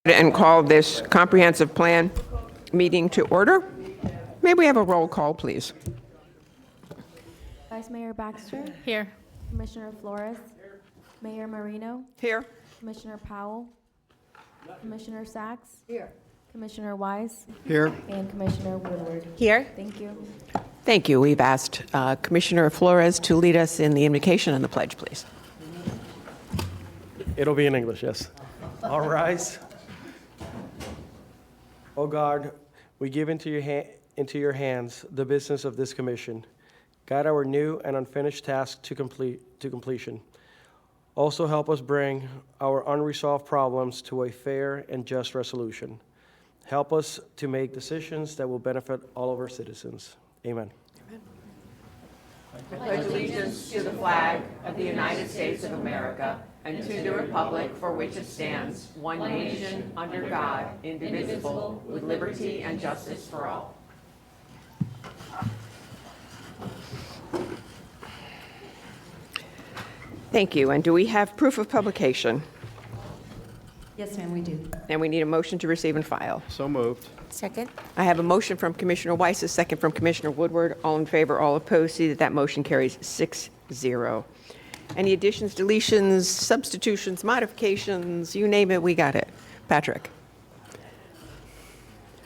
And call this comprehensive plan meeting to order. May we have a roll call, please? Vice Mayor Baxter, Here. Commissioner Flores, Mayor Marino, Here. Commissioner Powell, Commissioner Sacks. Here. Commissioner Wise, Here. and Commissioner Woodward. Here. Thank you. Thank you. We've asked Commissioner Flores to lead us in the invocation and the pledge, please. It'll be in English, yes. All rise. O God, we give into your hands the business of this commission. Guide our new and unfinished task to completion. Also help us bring our unresolved problems to a fair and just resolution. Help us to make decisions that will benefit all of our citizens. Amen. I pledge allegiance to the flag of the United States of America and to the republic for which it stands, one nation, under God, indivisible, with liberty and justice for all. Thank you. And do we have proof of publication? Yes, ma'am, we do. And we need a motion to receive and file. So moved. Second? I have a motion from Commissioner Weiss, a second from Commissioner Woodward. All in favor, all opposed. See that that motion carries 6-0. Any additions, deletions, substitutions, modifications, you name it, we got it. Patrick.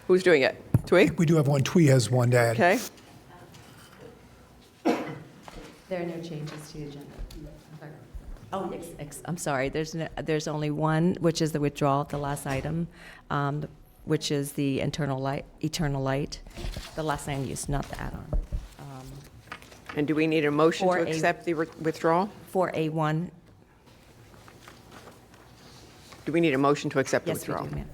Who's doing it? Twig? We do have one. Twee has one to add. Okay. There are no changes to the agenda. Oh, I'm sorry, there's only one, which is the withdrawal of the last item, which is the eternal light, the last land use, not the add-on. And do we need a motion to For a- accept the withdrawal? 4A1, Do we need a motion to accept the yes, we withdrawal? do, ma'am.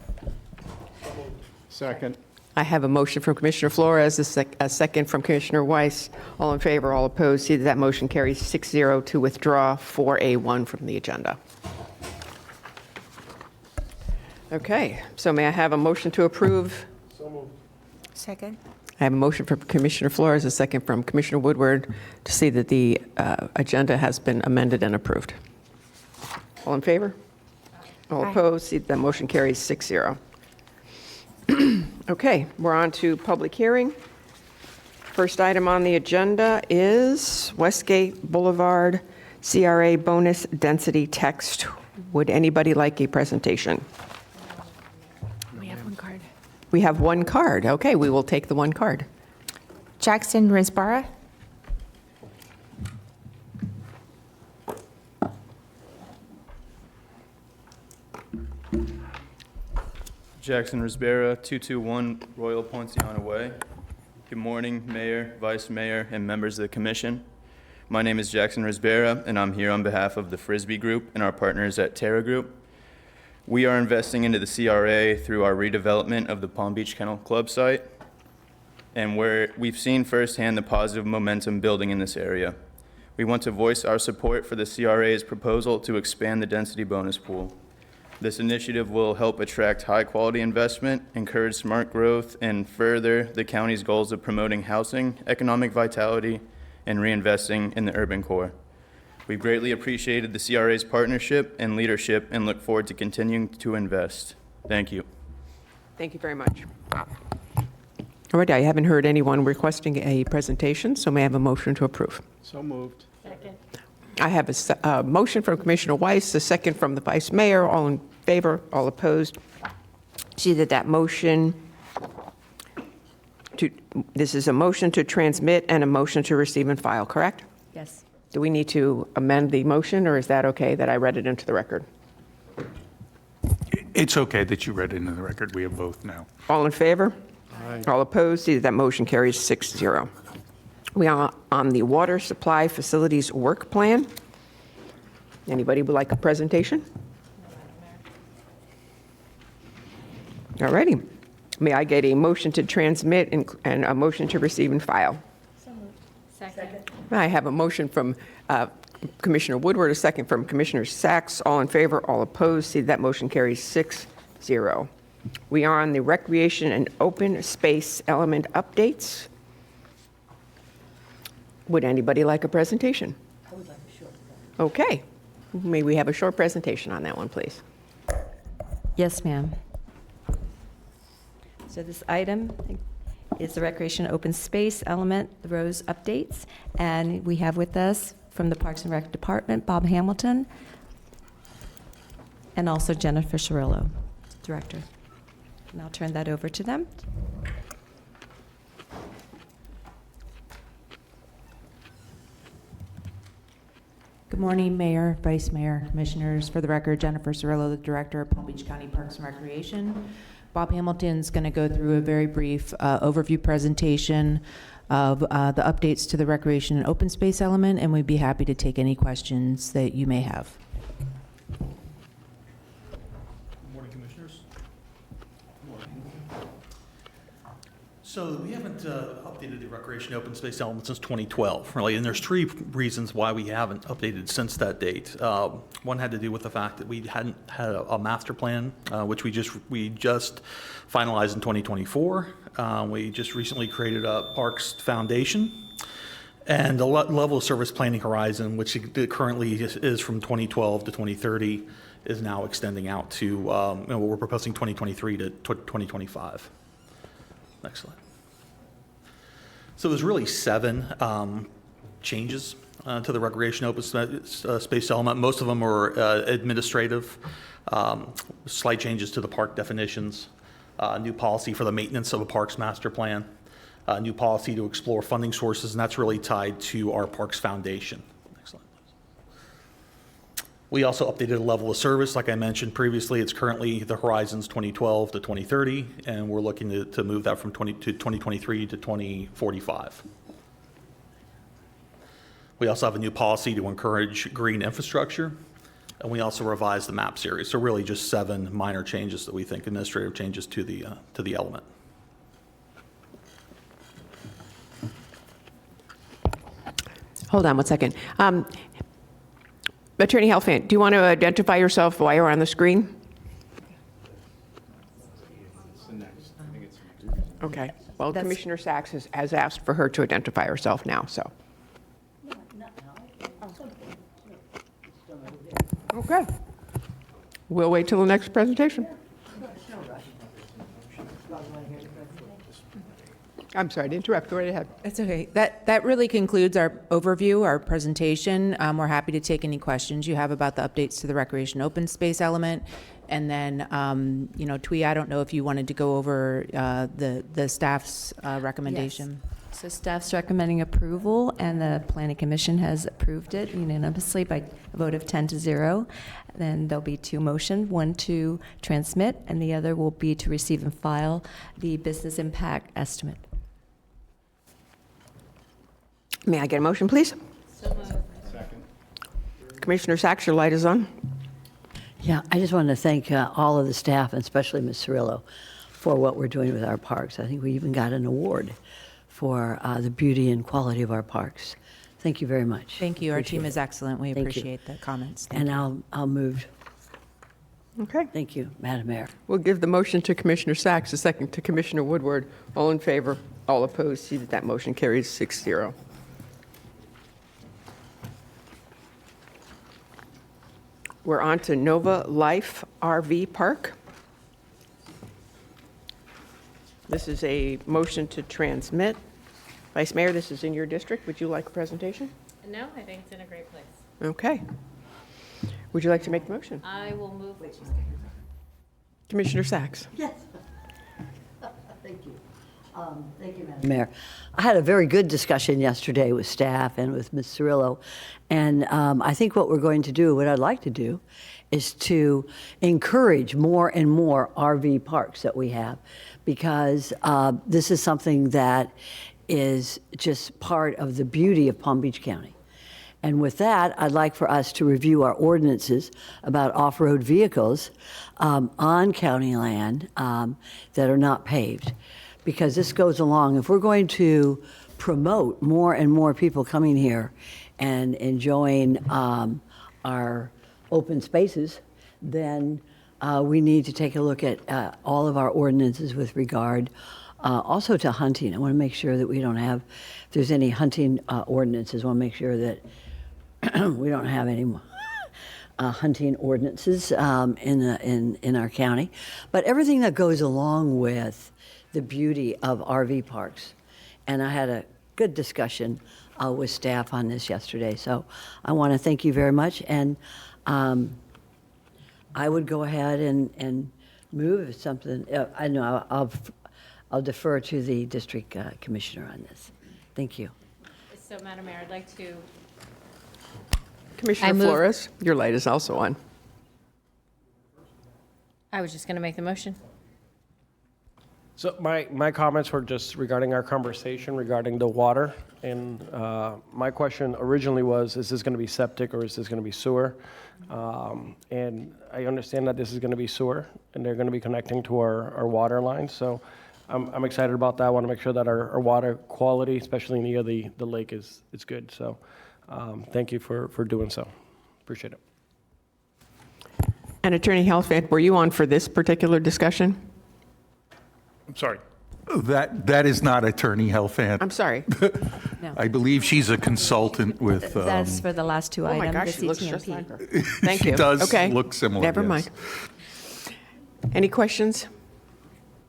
Second. I have a motion from Commissioner Flores, a second from Commissioner Weiss. All in favor, all opposed. See that that motion carries 6-0 to withdraw 4A1 from the agenda. Okay, so may I have a motion to approve? Second? I have a motion from Commissioner Flores, a second from Commissioner Woodward to see that the agenda has been amended and approved. All in favor? All Aye. opposed? See that that motion carries 6-0. Okay, we're on to public hearing. First item on the agenda is Westgate Boulevard CRA bonus density text. Would anybody like a presentation? We have one card. We have one card. Okay, we will take the one card. Jackson Risbara? Jackson Risbara, 221 Royal Poinciana Way. Good morning, Mayor, Vice Mayor, and members of the Commission. My name is Jackson Risbara, and I'm here on behalf of the Frisbee Group and our partners at Terra Group. We are investing into the CRA through our redevelopment of the Palm Beach Kennel Club site, and where we've seen firsthand the positive momentum building in this area. We want to voice our support for the CRA's proposal to expand the density bonus pool. This initiative will help attract high-quality investment, encourage smart growth, and further the county's goals of promoting housing, economic vitality, and reinvesting in the urban core. We've greatly appreciated the CRA's partnership and leadership and look forward to continuing to invest. Thank you. Thank you very much. All right, I haven't heard anyone requesting a presentation, so may I have a motion to approve? So moved. I have a motion from Commissioner Weiss, a second from the Vice Mayor. All in favor, all opposed. See that that motion this is a motion to transmit and a motion to receive and file, correct? Yes. Do we need to amend the motion, or is that okay that I read it into the record? It's okay that you read it into the record. We have both now. All in favor? All opposed? See that that motion carries 6-0. We are on the water supply facilities work plan. Anybody would like a presentation? All righty. May I get a motion to transmit and a motion to receive and file? Second. I have a motion from Commissioner Woodward, a second from Commissioner Sacks. All in favor, all opposed. See that motion carries 6-0. We are on the recreation and open space element updates. Would anybody like a presentation? I would like a short. Okay. May we have a short presentation on that one, please? Yes, ma'am. So this item is the recreation open space element, the Rose updates. And we have with us from the Parks and Rec Department, Bob Hamilton, and also Jennifer Cirillo, Director. And I'll turn that over to them. Good morning, Mayor, Vice Mayor, Commissioners. For the record, Jennifer Cirillo, the Director of Palm Beach County Parks and Recreation. Bob Hamilton's going to go through a very brief overview presentation of the updates to the recreation and open space element, and we'd be happy to take any questions that you may have. Good morning, Commissioners. Good morning. So we haven't updated the recreation open space element since 2012, really, and there's three reasons why we haven't updated since that date. One had to do with the fact that we hadn't had a master plan, which we just finalized in 2024. We just recently created a Parks Foundation, and the level of service planning horizon, which currently is from 2012 to 2030, is now extending out to, we're proposing 2023 to 2025. Next slide. So there's really 7 changes to the recreation open space element. Most of them are administrative, slight changes to the park definitions, new policy for the maintenance of a parks master plan, new policy to explore funding sources, and that's really tied to our Parks Foundation. Next slide, please. We also updated a level of service. Like I mentioned previously, it's currently the horizon's 2012 to 2030, and we're looking to move that from 2023 to 2045. We also have a new policy to encourage green infrastructure, and we also revised the map series. So really just 7 minor changes that we think, administrative changes to the element. Hold on one second. Attorney Helfand, do you want to identify yourself while you're on the screen? Okay. Well, That's- Commissioner Sachs has asked for her to identify herself now, so. Okay. We'll wait till the next presentation. I'm sorry to interrupt. Go right ahead. That's okay. That really concludes our overview, our presentation. We're happy to take any questions you have about the updates to the recreation open space element. And then, Twee, I don't know if you wanted to go over the staff's recommendation. So staff's recommending approval, and the Planning Commission has approved it unanimously by a vote of 10-0. Then there'll be 2 motions, one to transmit, and the other will be to receive and file the business impact estimate. May I get a motion, please? Second. Commissioner Sachs, your light is on. Yeah, I just wanted to thank all of the staff, and especially Ms. Cirillo, for what we're doing with our parks. I think we even got an award for the beauty and quality of our parks. Thank you very much. Thank you. Our team Appreciate is excellent. We Thank you. appreciate the comments. it. And I'll move. Okay. Thank you, Madam Mayor. We'll give the motion to Commissioner Sachs, a second to Commissioner Woodward. All in favor, all opposed. See that motion carries 6-0. We're on to Nova Life RV Park. This is a motion to transmit. Vice Mayor, this is in your district. Would you like a presentation? No, I think it's in a great place. Okay. Would you like to make the motion? I will move. Commissioner Sachs. Yes. Thank you. Thank you, Madam Mayor. I had a very good discussion yesterday with staff and with Ms. Cirillo, and I think what we're going to do, what I'd like to do, is to encourage more and more RV parks that we have, because this is something that is just part of the beauty of Palm Beach County. And with that, I'd like for us to review our ordinances about off-road vehicles on county land that are not paved. Because this goes along, if we're going to promote more and more people coming here and enjoying our open spaces, then we need to take a look at all of our ordinances with regard also to hunting. I want to make sure that we don't have, if there's any hunting ordinances, I want to make sure that we don't have any hunting ordinances in our county. But everything that goes along with the beauty of RV parks. And I had a good discussion with staff on this yesterday. So I want to thank you very much. And I would go ahead and move if something. I know I'll defer to the district commissioner on this. Thank you. So, Madam Mayor, I'd like to, Commissioner I move- Flores, your light is also on. I was just going to make the motion. So my comments were just regarding our conversation regarding the water. And my question originally was, is this going to be septic or is this going to be sewer? And I understand that this is going to be sewer, and they're going to be connecting to our water lines. So I'm excited about that. I want to make sure that our water quality, especially near the lake, is good. So thank you for doing so. Appreciate it. And Attorney Helfand, were you on for this particular discussion? I'm sorry. That is not Attorney Helfand. I'm sorry. I believe she's a consultant with. That's for the last two Oh my items. gosh, the she looks just CTMP. like her. Thank you. She does Okay. look similar. Never yes. mind. Any questions?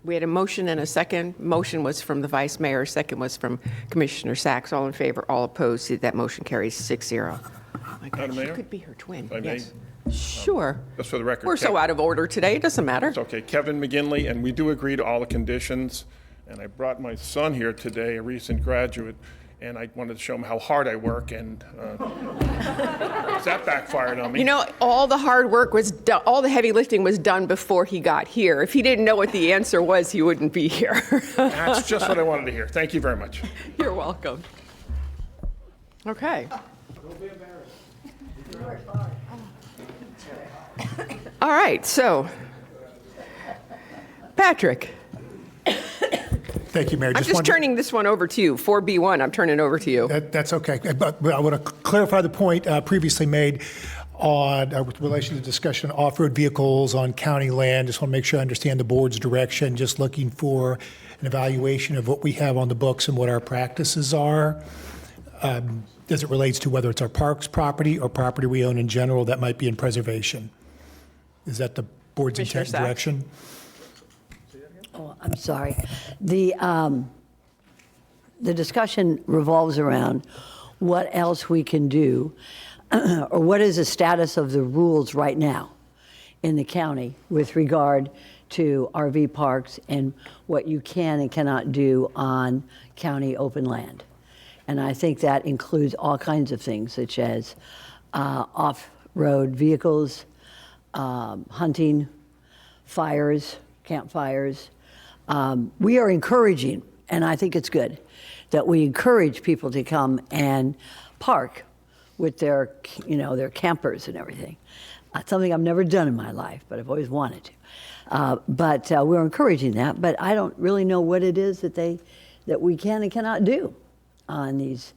We had a motion and a second. Motion was from the vice mayor, second was from Commissioner Sacks. All in favor, all opposed. See, that motion carries 6-0. Oh my gosh, Madam she Mayor? could be her twin. If I may? Yes. Sure. Just for the record. We're so out of order today, it doesn't matter. It's okay. Kevin McGinley, and we do agree to all the conditions. And I brought my son here today, a recent graduate, and I wanted to show him how hard I work, and that backfired on me. You know, all the hard work was done, all the heavy lifting was done before he got here. If he didn't know what the answer was, he wouldn't be here. That's just what I wanted to hear. Thank you very much. You're welcome. Okay. All right, so, Patrick, Thank you, Mayor. I'm just wanted- turning this one over to you. 4B1, I'm turning over to you. That's okay. But I want to clarify the point previously made on, with relation to discussion on off-road vehicles on county land. Just want to make sure I understand the board's direction, just looking for an evaluation of what we have on the books and what our practices are. As it relates to whether it's our parks property or property we own in general that might be in preservation. Is that the board's Commissioner intent and Sacks? direction? Oh, I'm sorry. The discussion revolves around what else we can do, or what is the status of the rules right now in the county with regard to RV parks and what you can and cannot do on county open land. And I think that includes all kinds of things, such as off-road vehicles, hunting, fires, campfires. We are encouraging, and I think it's good, that we encourage people to come and park with their, their campers and everything. Something I've never done in my life, but I've always wanted to. But we're encouraging that, but I don't really know what it is that we can and cannot do on these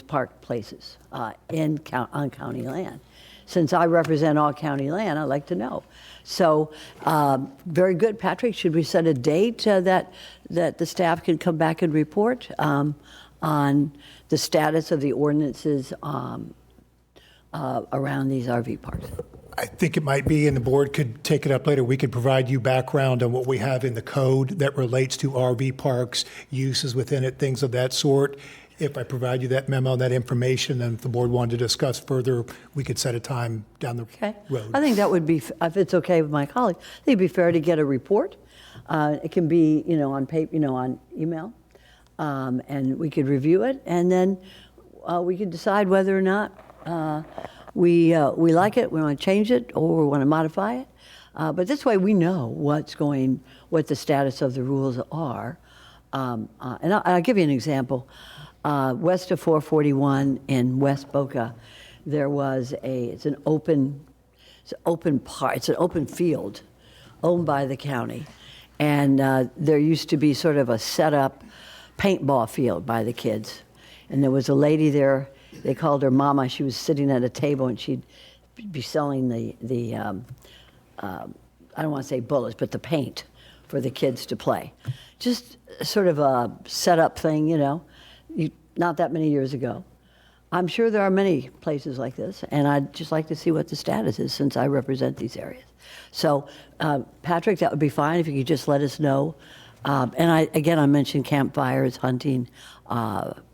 park places on county land. Since I represent all county land, I'd like to know. So, very good, Patrick. Should we set a date that the staff can come back and report on the status of the ordinances around these RV parks? I think it might be, and the board could take it up later. We could provide you background on what we have in the code that relates to RV parks, uses within it, things of that sort. If I provide you that memo, that information, then if the board wanted to discuss further, we could set a time down the Okay. road. I think that would be, if it's okay with my colleagues, I think it'd be fair to get a report. It can be, on paper, on email, and we could review it, and then we could decide whether or not we like it, we want to change it, or we want to modify it. But this way, we know what the status of the rules are. And I'll give you an example. West of 441 in West Boca, there was it's an open field owned by the county. And there used to be sort of a set-up paintball field by the kids. And there was a lady there, they called her Mama. She was sitting at a table and she'd be selling the I don't want to say bullets, but the paint for the kids to play. Just sort of a set-up thing, not that many years ago. I'm sure there are many places like this, and I'd just like to see what the status is since I represent these areas. So, Patrick, that would be fine if you could just let us know And I mentioned campfires, hunting,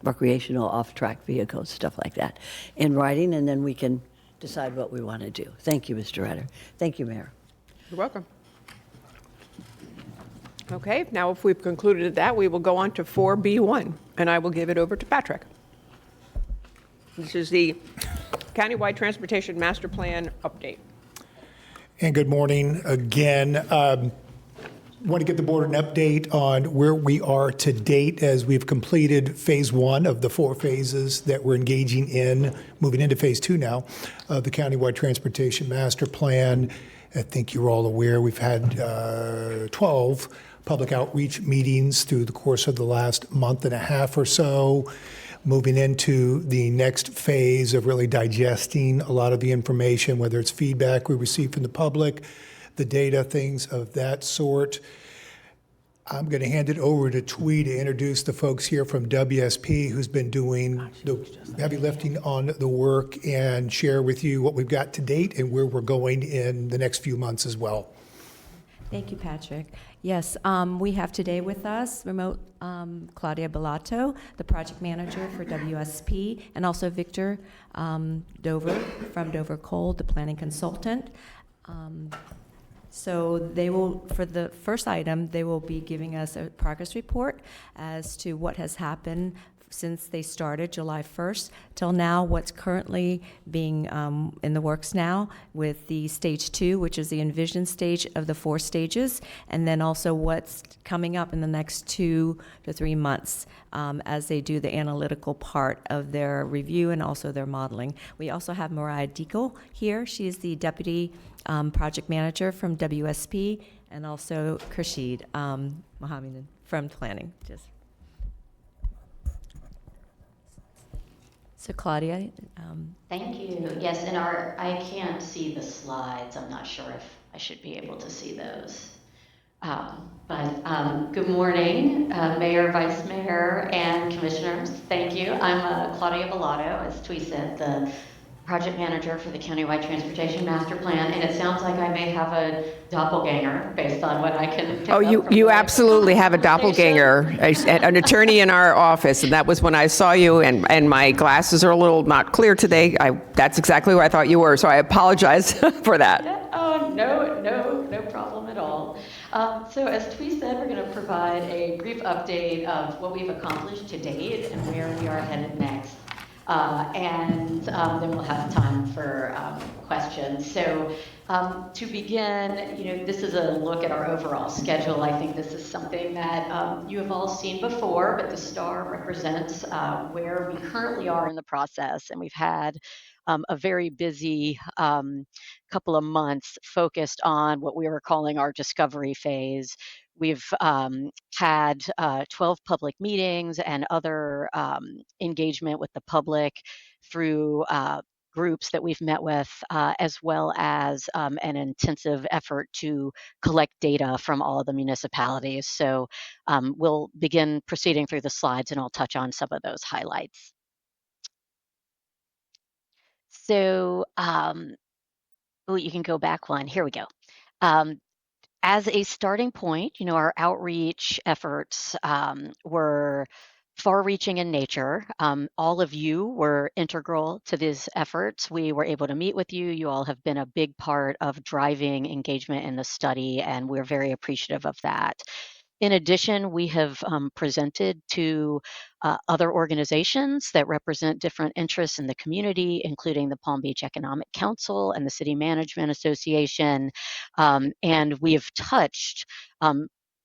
recreational off-track vehicles, stuff like that in writing, and then we can decide what we want to do. Thank you, Mr. Rutter. Thank you, Mayor. You're welcome. Okay, now if we've concluded that, we will go on to 4B1, and I will give it over to Patrick. This is the Countywide Transportation Master Plan update. And good morning again. Want to give the board an update on where we are to date as we've completed phase one of the 4 phases that we're engaging in, moving into phase 2 now, of the Countywide Transportation Master Plan. I think you're all aware we've had 12 public outreach meetings through the course of the last month and a half or so, moving into the next phase of really digesting a lot of the information, whether it's feedback we receive from the public, the data, things of that sort. I'm going to hand it over to Twee to introduce the folks here from WSP who's been doing the heavy lifting on the work and share with you what we've got to date and where we're going in the next few months as well. Thank you, Patrick. Yes, we have today with us remote Claudia Bellato, the project manager for WSP, and also Victor Dover from Dover Cole, the planning consultant. So they will, for the first item, they will be giving us a progress report as to what has happened since they started July 1st till now, what's currently being in the works now with the stage 2, which is the envision stage of the 4 stages, and then also what's coming up in the next 2 to 3 months as they do the analytical part of their review and also their modeling. We also have Mariah Deagle here. She is the deputy project manager from WSP, and also Khurshid Mohammed from planning. So Claudia. Thank you. Yes, and I can't see the slides. I'm not sure if I should be able to see those. But good morning, Mayor, Vice Mayor, and Commissioners. Thank you. I'm Claudia Bellato, as Twee said, the project manager for the Countywide Transportation Master Plan, and it sounds like I may have a doppelganger based on what I can pick Oh, up from you the absolutely have a conversation. doppelganger, an attorney in our office, and that was when I saw you, and my glasses are a little not clear today. That's exactly where I thought you were, so I apologize for that. Oh, no problem at all. So as Twee said, we're going to provide a brief update of what we've accomplished to date and where we are headed next. And then we'll have time for questions. So to begin, this is a look at our overall schedule. I think this is something that you have all seen before, but the star represents where we currently are in the process. And we've had a very busy couple of months focused on what we were calling our discovery phase. We've had 12 public meetings and other engagement with the public through groups that we've met with, as well as an intensive effort to collect data from all of the municipalities. So we'll begin proceeding through the slides, and I'll touch on some of those highlights. So, you can go back one. Here we go. As a starting point, our outreach efforts were far-reaching in nature. All of you were integral to these efforts. We were able to meet with you. You all have been a big part of driving engagement in the study, and we're very appreciative of that. In addition, we have presented to other organizations that represent different interests in the community, including the Palm Beach Economic Council and the City Management Association. And we have touched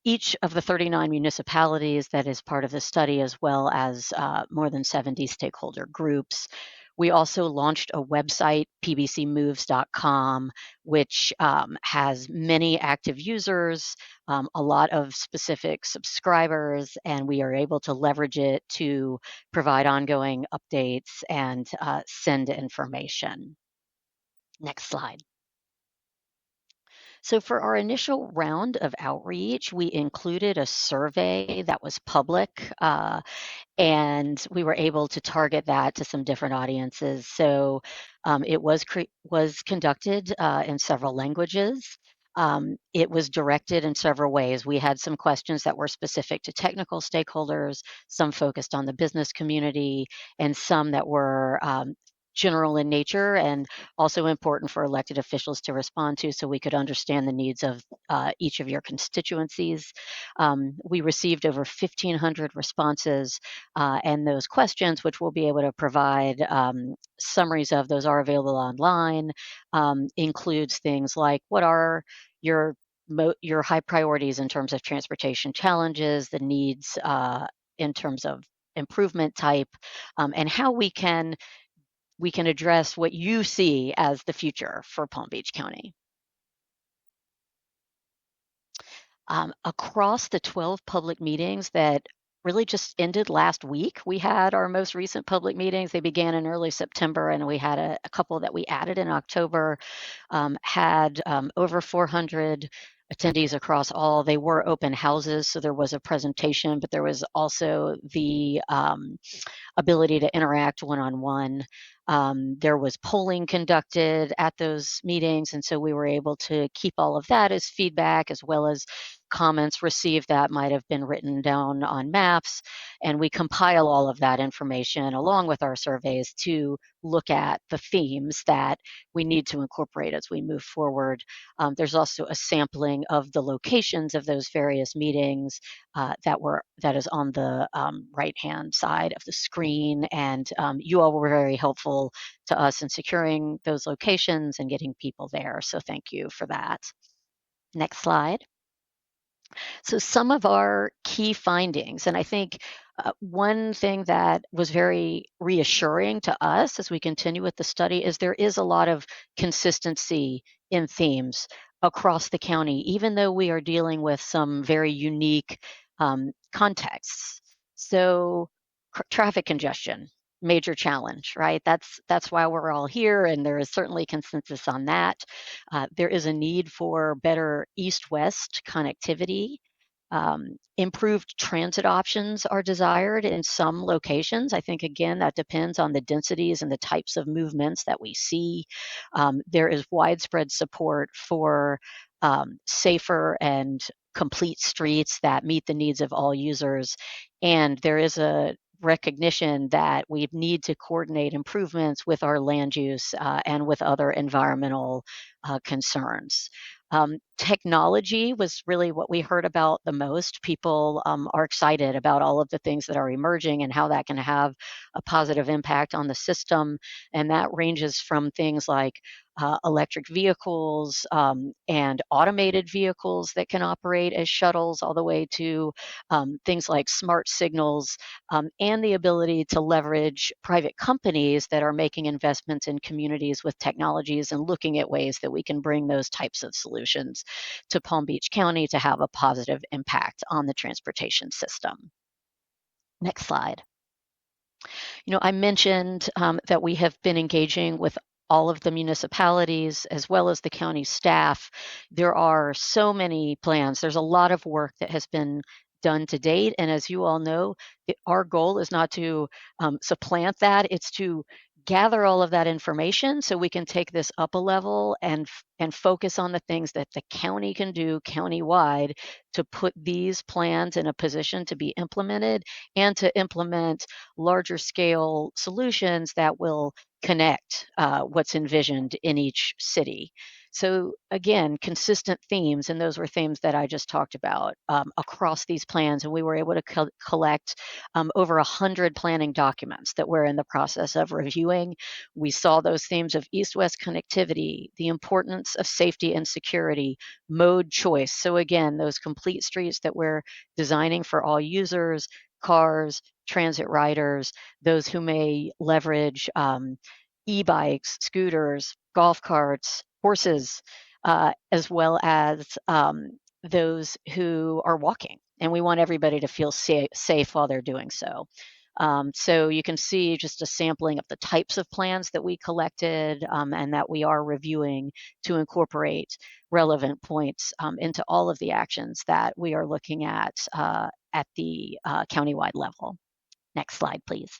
each of the 39 municipalities that is part of the study, as well as more than 70 stakeholder groups. We also launched a website, pbcmoves.com, which has many active users, a lot of specific subscribers, and we are able to leverage it to provide ongoing updates and send information. Next slide. So for our initial round of outreach, we included a survey that was public, and we were able to target that to some different audiences. So it was conducted in several languages. it was directed in several ways. We had some questions that were specific to technical stakeholders, some focused on the business community, and some that were general in nature and also important for elected officials to respond to so we could understand the needs of each of your constituencies. We received over 1,500 responses, and those questions, which we'll be able to provide summaries of, those are available online, includes things like what are your your high priorities in terms of transportation challenges, the needs in terms of improvement type, and how we can address what you see as the future for Palm Beach County. Across the 12 public meetings that really just ended last week, we had our most recent public meetings. They began in early September, and we had a couple that we added in October, had over 400 attendees across all. They were open houses, so there was a presentation, but there was also the ability to interact one-on-one. There was polling conducted at those meetings, and so we were able to keep all of that as feedback as well as comments received that might have been written down on maps. And we compile all of that information along with our surveys to look at the themes that we need to incorporate as we move forward. There's also a sampling of the locations of those various meetings that is on the right-hand side of the screen, and you all were very helpful to us in securing those locations and getting people there. So thank you for that. Next slide. So some of our key findings, and I think one thing that was very reassuring to us as we continue with the study is there is a lot of consistency in themes across the county, even though we are dealing with some very unique contexts. So traffic congestion, major challenge, right? That's why we're all here, and there is certainly consensus on that. There is a need for better east-west connectivity. Improved transit options are desired in some locations. I think, again, that depends on the densities and the types of movements that we see. There is widespread support for safer and complete streets that meet the needs of all users. And there is a recognition that we need to coordinate improvements with our land use and with other environmental concerns. Technology was really what we heard about the most. People are excited about all of the things that are emerging and how that can have a positive impact on the system. And that ranges from things like electric vehicles and automated vehicles that can operate as shuttles, all the way to things like smart signals and the ability to leverage private companies that are making investments in communities with technologies and looking at ways that we can bring those types of solutions to Palm Beach County to have a positive impact on the transportation system. Next slide. You know, I mentioned that we have been engaging with all of the municipalities as well as the county staff. There are so many plans. There's a lot of work that has been done to date. And as you all know, our goal is not to supplant that. It's to gather all of that information so we can take this up a level and focus on the things that the county can do countywide to put these plans in a position to be implemented and to implement larger scale solutions that will connect what's envisioned in each city. So again, consistent themes, and those were themes that I just talked about across these plans, and we were able to collect over 100 planning documents that we're in the process of reviewing. We saw those themes of east-west connectivity, the importance of safety and security, mode choice. So again, those complete streets that we're designing for all users, cars, transit riders, those who may leverage e-bikes, scooters, golf carts, horses, as well as those who are walking. And we want everybody to feel safe while they're doing so. So you can see just a sampling of the types of plans that we collected and that we are reviewing to incorporate relevant points into all of the actions that we are looking at the countywide level. Next slide, please.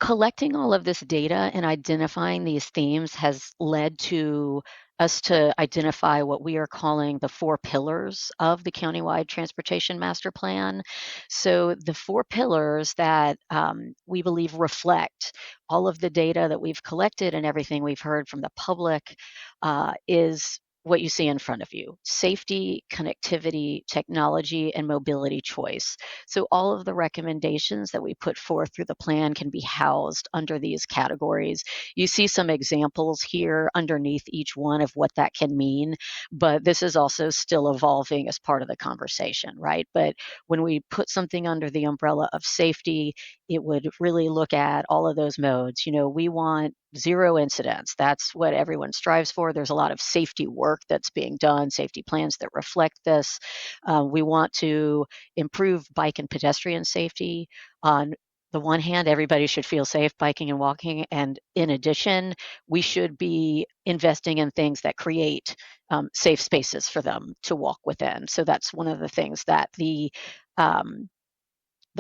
collecting all of this data and identifying these themes has led to us to identify what we are calling the 4 pillars of the countywide transportation master plan. So the 4 pillars that we believe reflect all of the data that we've collected and everything we've heard from the public is what you see in front of you: safety, connectivity, technology, and mobility choice. So all of the recommendations that we put forth through the plan can be housed under these categories. You see some examples here underneath each one of what that can mean, but this is also still evolving as part of the conversation, right? But when we put something under the umbrella of safety, it would really look at all of those modes. You know, we want 0 incidents. That's what everyone strives for. There's a lot of safety work that's being done, safety plans that reflect this. We want to improve bike and pedestrian safety. On the one hand, everybody should feel safe biking and walking. And in addition, we should be investing in things that create safe spaces for them to walk within. So that's one of the things that the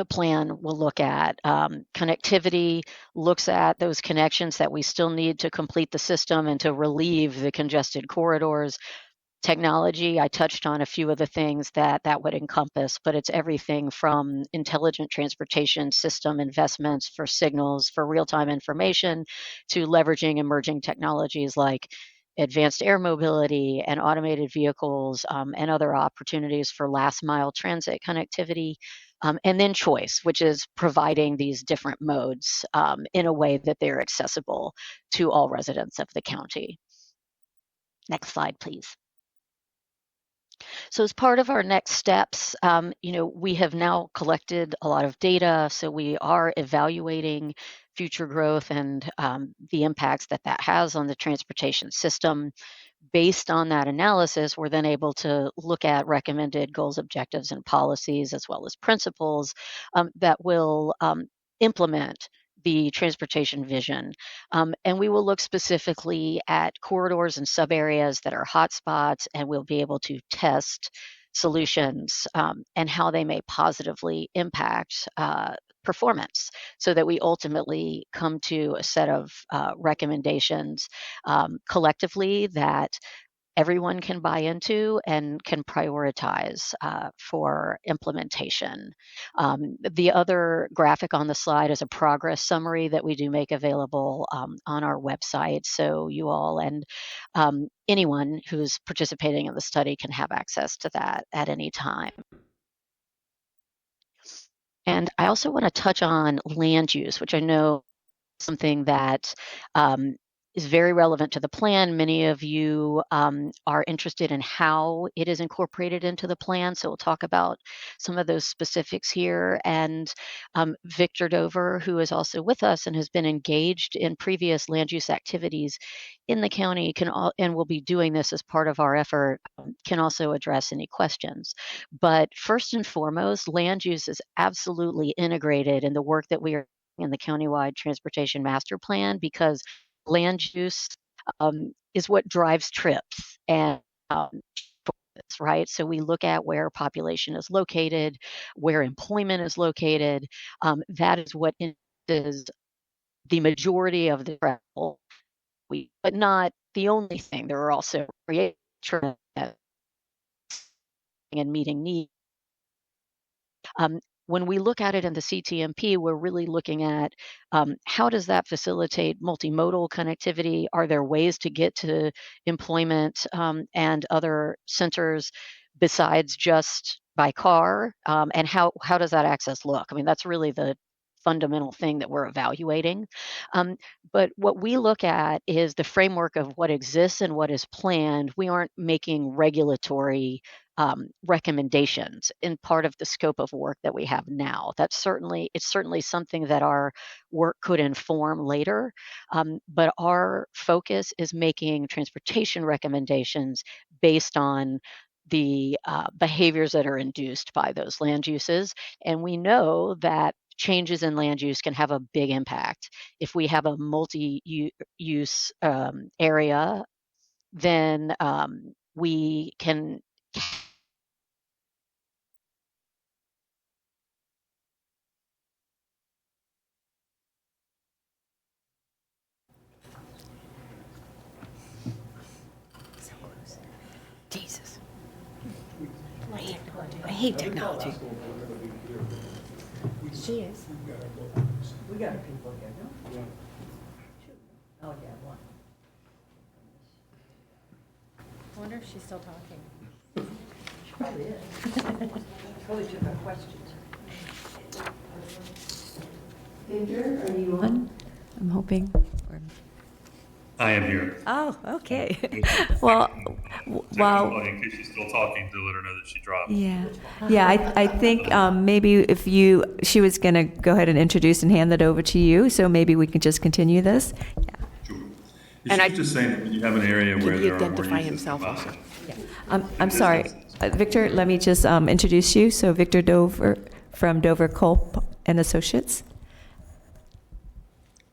plan will look at. Connectivity looks at those connections that we still need to complete the system and to relieve the congested corridors. Technology, I touched on a few of the things that that would encompass, but it's everything from intelligent transportation system investments for signals, for real-time information, to leveraging emerging technologies like advanced air mobility and automated vehicles, and other opportunities for last mile transit connectivity. And then choice, which is providing these different modes in a way that they're accessible to all residents of the county. Next slide, please. So as part of our next steps, we have now collected a lot of data, so we are evaluating future growth and the impacts that that has on the transportation system. Based on that analysis, we're then able to look at recommended goals, objectives, and policies, as well as principles that will implement the transportation vision. And we will look specifically at corridors and subareas that are hotspots, and we'll be able to test solutions and how they may positively impact performance, so that we ultimately come to a set of recommendations collectively that everyone can buy into and can prioritize for implementation. The other graphic on the slide is a progress summary that we do make available on our website. So you all and anyone who's participating in the study can have access to that at any time. And I also want to touch on land use, which I know is something that is very relevant to the plan. Many of you are interested in how it is incorporated into the plan, so we'll talk about some of those specifics here. And Victor Dover, who is also with us and has been engaged in previous land use activities in the county, and will be doing this as part of our effort, can also address any questions. But first and foremost, land use is absolutely integrated in the work that we are in the countywide transportation master plan, because land use is what drives trips and right? So we look at where population is located, where employment is located. That is what is the majority of the travel. But not the only thing. There are also creation and meeting needs. When we look at it in the CTMP, we're really looking at how does that facilitate multimodal connectivity? Are there ways to get to employment and other centers besides just by car? And how does that access look? I mean, that's really the fundamental thing that we're evaluating. But what we look at is the framework of what exists and what is planned. We aren't making regulatory recommendations in part of the scope of work that we have now. It's certainly something that our work could inform later, but our focus is making transportation recommendations based on the behaviors that are induced by those land uses. And we know that changes in land use can have a big impact. If we have a multi-use area, then we can I hate technology. She is. We got people here, no? Oh, yeah, one. I wonder if she's still talking. She probably is. Probably took our questions. Victor, are you on? I'm hoping. I am here. Oh, okay. Well, while, In case she's still talking, to let her know that she dropped. yeah, I think maybe if she was going to go ahead and introduce and hand that over to you, so maybe we can just continue this. Sure. And I- She's just saying that when you have an area where Could he there are more identify uses himself combined. also? I'm sorry, Victor, let me just introduce you. So Victor Dover from Dover Culp and Associates.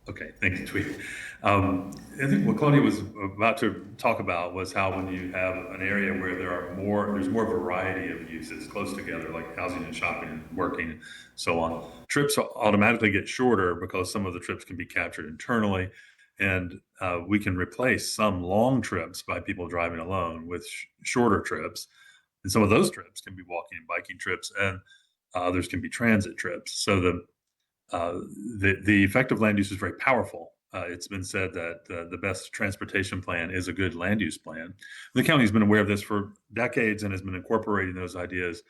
Okay, thank you, Tweety. I think what Claudia was about to talk about was how when you have an area where there's more variety of uses close together, like housing and shopping and working and so on, trips automatically get shorter because some of the trips can be captured internally, and we can replace some long trips by people driving alone with shorter trips. And some of those trips can be walking and biking trips, and others can be transit trips. So the effective land use is very powerful. It's been said that the best transportation plan is a good land use plan. The county has been aware of this for decades and has been incorporating those ideas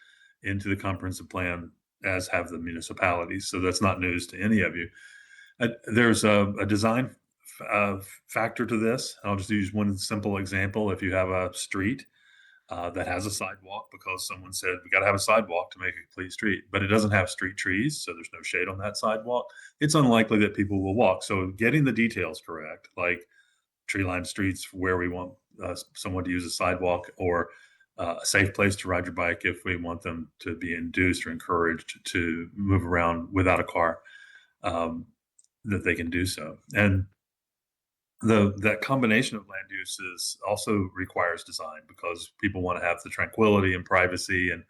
into the comprehensive plan, as have the municipalities. So that's not news to any of you. There's a design factor to this. I'll just use one simple example. If you have a street that has a sidewalk because someone said we got to have a sidewalk to make a complete street, but it doesn't have street trees, so there's no shade on that sidewalk, it's unlikely that people will walk. So getting the details correct, like tree-lined streets where we want someone to use a sidewalk, or a safe place to ride your bike if we want them to be induced or encouraged to move around without a car, that they can do so. And that combination of land uses also requires design, because people want to have the tranquility and privacy and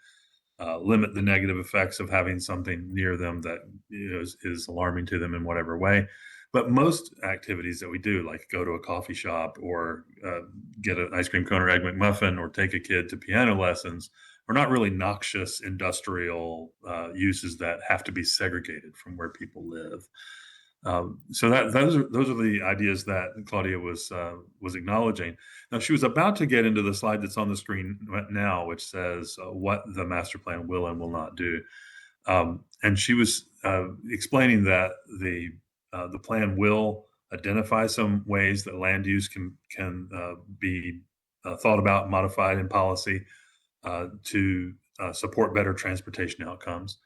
limit the negative effects of having something near them that is alarming to them in whatever way. But most activities that we do, like go to a coffee shop or get an ice cream cone or egg McMuffin or take a kid to piano lessons, are not really noxious industrial uses that have to be segregated from where people live. So those are the ideas that Claudia was acknowledging. Now, she was about to get into the slide that's on the screen right now, which says what the master plan will and will not do. And she was explaining that the plan will identify some ways that land use can be thought about, modified in policy to support better transportation outcomes.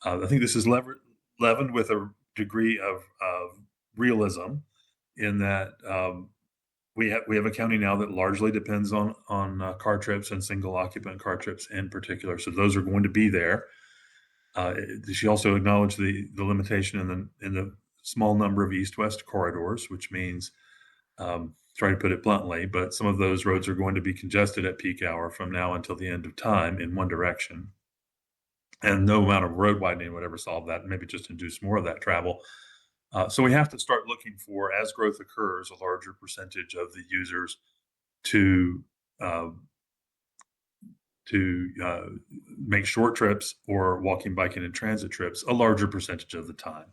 I think this is leavened with a degree of realism, in that we have a county now that largely depends on car trips, and single occupant car trips in particular. So those are going to be there. She also acknowledged the limitation in the small number of east-west corridors, which means, trying to put it bluntly, but some of those roads are going to be congested at peak hour from now until the end of time in one direction. And no amount of road widening would ever solve that, maybe just induce more of that travel. So we have to start looking for, as growth occurs, a larger percentage of the users to make short trips or walking, biking, and transit trips a larger percentage of the time.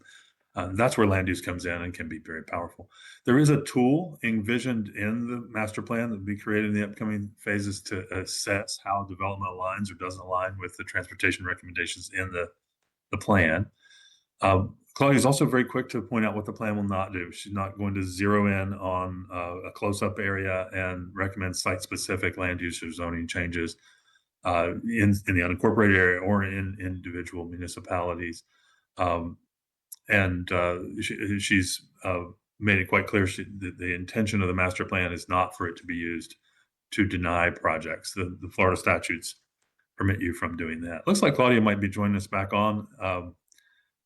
That's where land use comes in and can be very powerful. There is a tool envisioned in the master plan that will be created in the upcoming phases to assess how development aligns or doesn't align with the transportation recommendations in the plan. Claudia is also very quick to point out what the plan will not do. She's not going to zero in on a close-up area and recommend site-specific land use or zoning changes in the unincorporated area or in individual municipalities. She's made it quite clear the intention of the master plan is not for it to be used to deny projects. The Florida statutes permit you from doing that. Looks like Claudia might be joining us back on.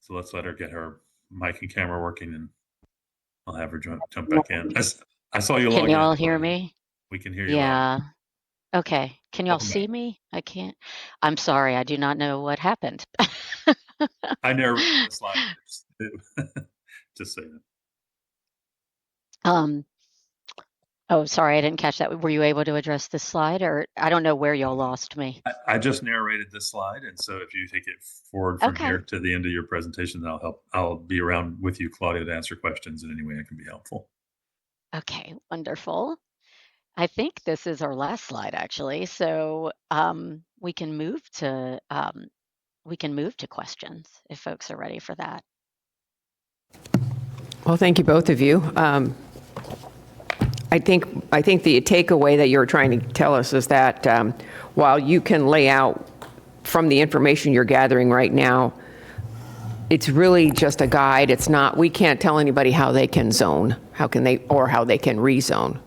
So let's let her get her mic and camera working, and I'll have her jump back in. I saw you log in. Can you all hear Claudia. me? We can hear you. Yeah. Okay. Can you all Welcome see back. me? I can't. I'm sorry. I do not know what happened. I narrated the slide. Just say that. Um, Oh, sorry, I didn't catch that. Were you able to address this slide, or I don't know where y'all lost me? I just narrated this slide, and so if you take it forward from Okay. here to the end of your presentation, I'll be around with you, Claudia, to answer questions in any way I can be helpful. Okay, wonderful. I think this is our last slide, actually. So we can move to questions if folks are ready for that. Well, thank you, both of you. I think the takeaway that you're trying to tell us is that while you can lay out from the information you're gathering right now, it's really just a guide. It's not, we can't tell anybody how they can zone, how they can rezone.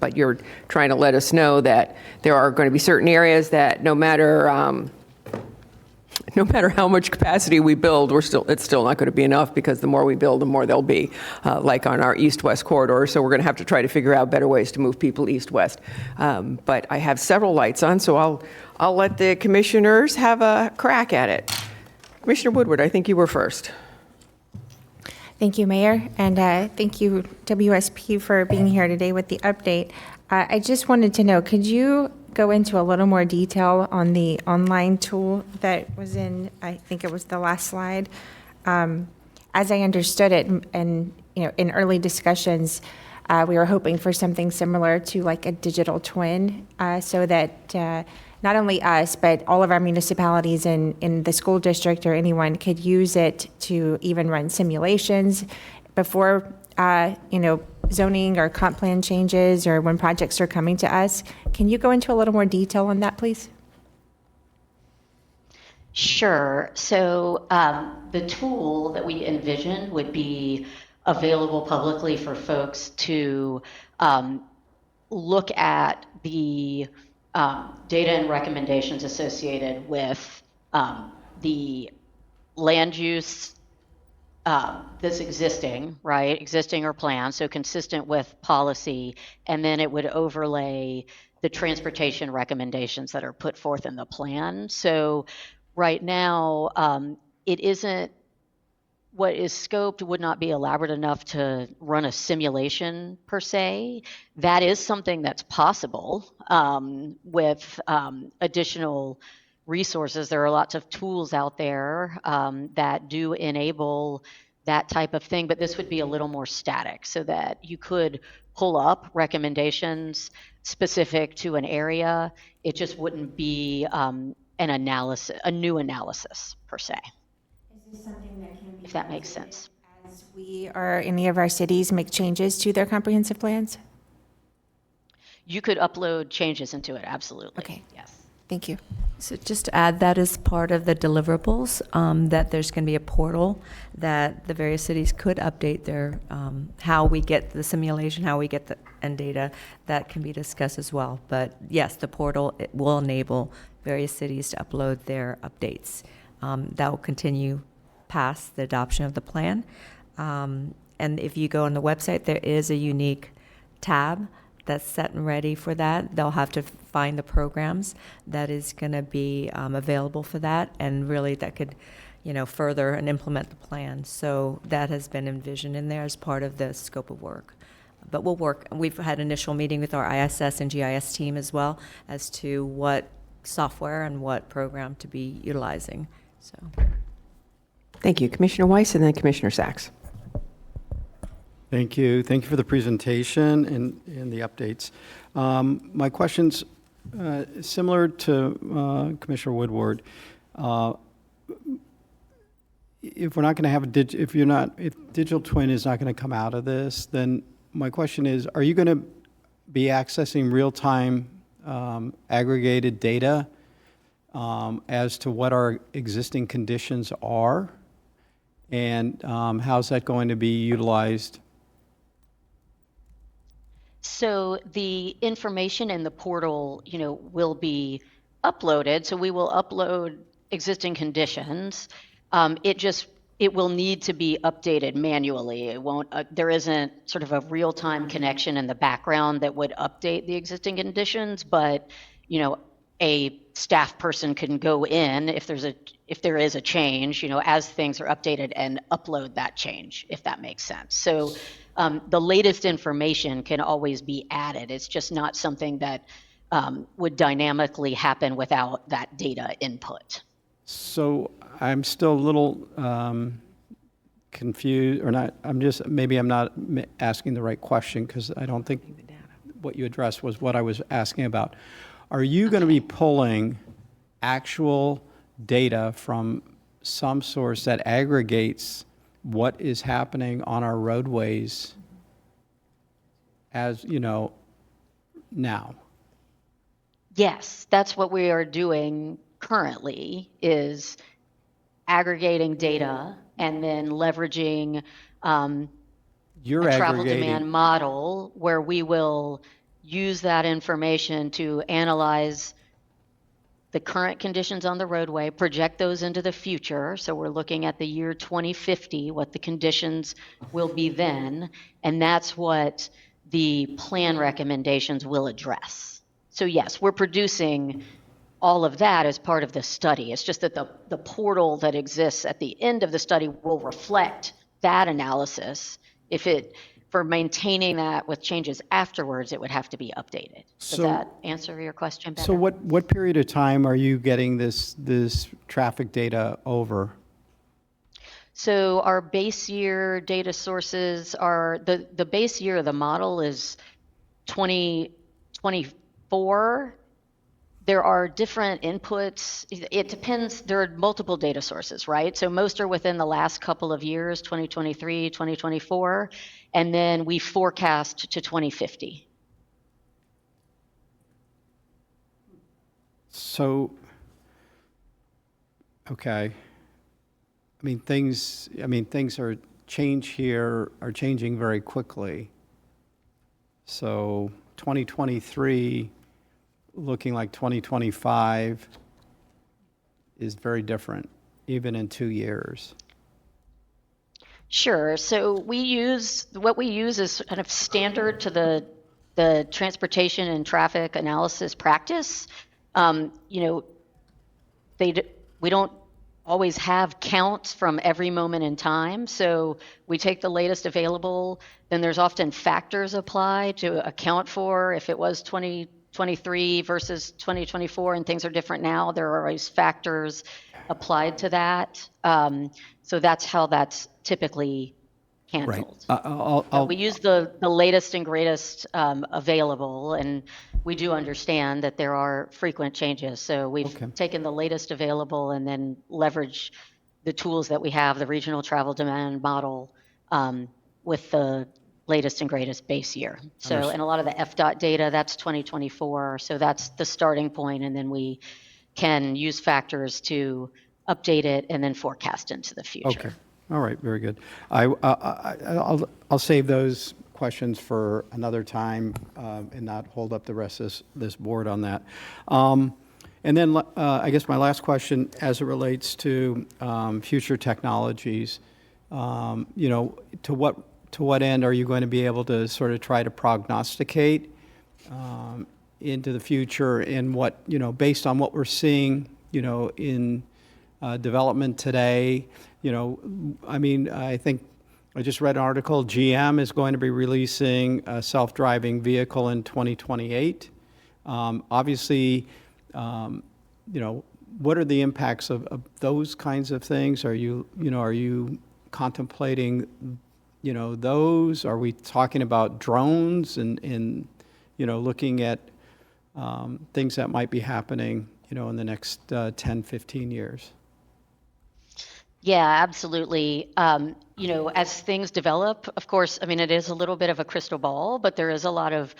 But you're trying to let us know that there are going to be certain areas that no matter how much capacity we build, it's still not going to be enough, because the more we build, the more there'll be, like on our east-west corridor. So we're going to have to try to figure out better ways to move people east-west. But I have several lights on, so I'll let the commissioners have a crack at it. Commissioner Woodward, I think you were first. Thank you, Mayor, and thank you, WSP, for being here today with the update. I just wanted to know, could you go into a little more detail on the online tool that was in, I think it was the last slide? As I understood it, and in early discussions, we were hoping for something similar to like a digital twin, so that not only us, but all of our municipalities in the school district or anyone could use it to even run simulations before, zoning or comp plan changes, or when projects are coming to us. Can you go into a little more detail on that, please? Sure. So the tool that we envisioned would be available publicly for folks to look at the data and recommendations associated with the land use that's existing, right? Existing or planned, so consistent with policy, and then it would overlay the transportation recommendations that are put forth in the plan. So right now, it isn't, what is scoped would not be elaborate enough to run a simulation per se. That is something that's possible with additional resources. There are lots of tools out there that do enable that type of thing, but this would be a little more static, so that you could pull up recommendations specific to an area. It just wouldn't be an analysis, a new analysis per se. Is this something that can be, if that makes sense, as we or any of our cities make changes to their comprehensive plans? you could upload changes into it, absolutely. Okay. Yes. Thank you. So just to add, that is part of the deliverables, that there's going to be a portal that the various cities could update their, how we get the simulation, how we get the end data, that can be discussed as well. But yes, the portal, it will enable various cities to upload their updates. That will continue past the adoption of the plan. And if you go on the website, there is a unique tab that's set and ready for that. They'll have to find the programs that is going to be available for that, and really that could, further and implement the plan. So that has been envisioned in there as part of the scope of work. But we'll work. We've had initial meeting with our ISS and GIS team as well as to what software and what program to be utilizing. So. Thank you. Commissioner Weiss and then Commissioner Sachs. Thank you. Thank you for the presentation and the updates. My question's similar to Commissioner Woodward. If we're not going to have if digital twin is not going to come out of this, then my question is, are you going to be accessing real-time aggregated data as to what our existing conditions are? And how's that going to be utilized? So the information in the portal, will be uploaded. So we will upload existing conditions. It will need to be updated manually. It won't. There isn't sort of a real-time connection in the background that would update the existing conditions. But a staff person can go in if there is a change, as things are updated and upload that change, if that makes sense. So the latest information can always be added. It's just not something that would dynamically happen without that data input. So I'm still a little confused, or not, maybe I'm not asking the right question, because I don't think what you addressed was what I was asking about. Are you going to be pulling actual data from some source that aggregates what is happening on our roadways as, now? Yes, that's what we are doing currently, is aggregating data and then leveraging You're a travel aggregating. demand model where we will use that information to analyze the current conditions on the roadway, project those into the future. So we're looking at the year 2050, what the conditions will be then, and that's what the plan recommendations will address. So yes, we're producing all of that as part of the study. It's just that the portal that exists at the end of the study will reflect that analysis. For maintaining that with changes afterwards, it would have to be updated. Does that answer your question better? So what period of time are you getting this traffic data over? So our base year data sources are, the base year of the model is 2024. There are different inputs. It depends. There are multiple data sources, right? So most are within the last couple of years, 2023, 2024, and then we forecast to 2050. So, okay. Things are changing very quickly. So 2023 looking like 2025 is very different, even in 2 years. Sure. So what we use is kind of standard to the transportation and traffic analysis practice. We don't always have counts from every moment in time. So we take the latest available, then there's often factors applied to account for if it was 2023 versus 2024 and things are different now, there are always factors applied to that. So that's how that's typically handled. Right. We use the latest and greatest available, and we do understand that there are frequent changes. So we've taken the latest available and then leverage the tools that we have, the regional travel demand model, with the latest and greatest base year. So, and a lot of the FDOT data, that's 2024. So that's the starting point, and then we can use factors to update it and then forecast into the future. Okay. All right. Very good. I'll save those questions for another time and not hold up the rest of this board on that. And then I guess my last question, as it relates to future technologies, to what end are you going to be able to sort of try to prognosticate into the future and what, based on what we're seeing, in development today, I think I just read an article, GM is going to be releasing a self-driving vehicle in 2028. Obviously, what are the impacts of those kinds of things? Are you contemplating those? Are we talking about drones and looking at things that might be happening, in the next 10, 15 years? Yeah, absolutely. As things develop, of course, it is a little bit of a crystal ball, but there is a lot of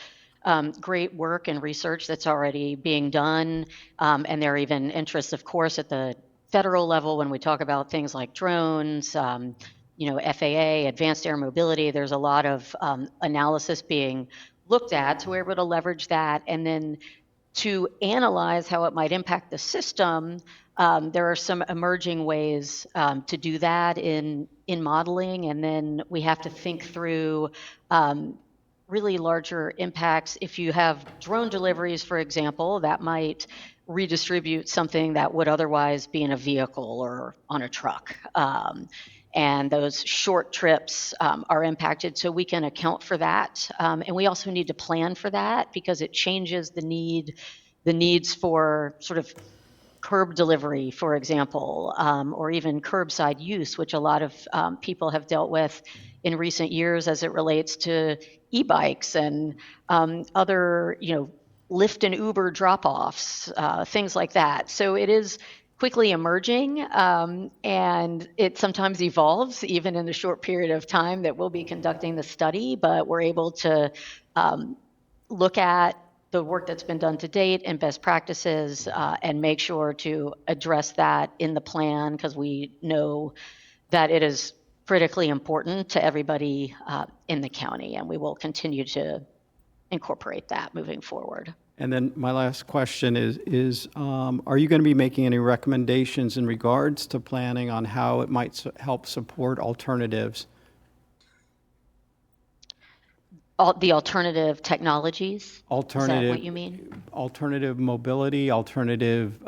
great work and research that's already being done. And there are even interests, of course, at the federal level when we talk about things like drones, FAA, advanced air mobility. There's a lot of analysis being looked at, so we're able to leverage that. And then to analyze how it might impact the system, there are some emerging ways to do that in modeling. And then we have to think through really larger impacts. If you have drone deliveries, for example, that might redistribute something that would otherwise be in a vehicle or on a truck. And those short trips are impacted, so we can account for that. And we also need to plan for that because it changes the needs for sort of curb delivery, for example, or even curbside use, which a lot of people have dealt with in recent years as it relates to e-bikes and other, Lyft and Uber drop-offs, things like that. So it is quickly emerging, and it sometimes evolves even in the short period of time that we'll be conducting the study, but we're able to look at the work that's been done to date and best practices and make sure to address that in the plan because we know that it is critically important to everybody in the county, and we will continue to incorporate that moving forward. And then my last question is are you going to be making any recommendations in regards to planning on how it might help support alternatives? The alternative technologies? Is that what you mean? Alternative mobility, alternative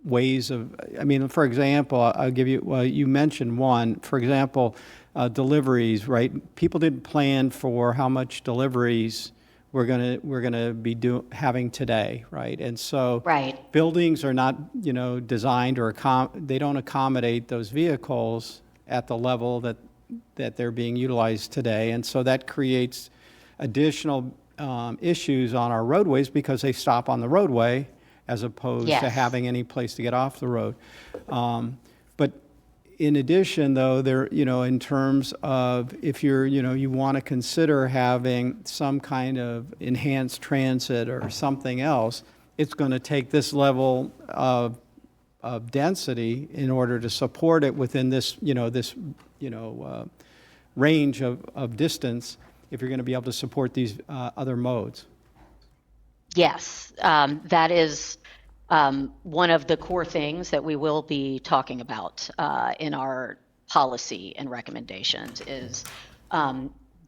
ways of, for example, I'll give you, well, you mentioned one, for example, deliveries, right? People didn't plan for how much deliveries we're gonna be having today, right? And so right. Buildings are not, designed or they don't accommodate those vehicles at the level that they're being utilized today, and so that creates additional issues on our roadways because they stop on the roadway as opposed to having any place to get off the road. But in addition, though, there, in terms of if you're, you want to consider having some kind of enhanced transit or something else, it's going to take this level of density in order to support it within this, range of distance if you're going to be able to support these other modes. Yes, that is one of the core things that we will be talking about in our policy and recommendations is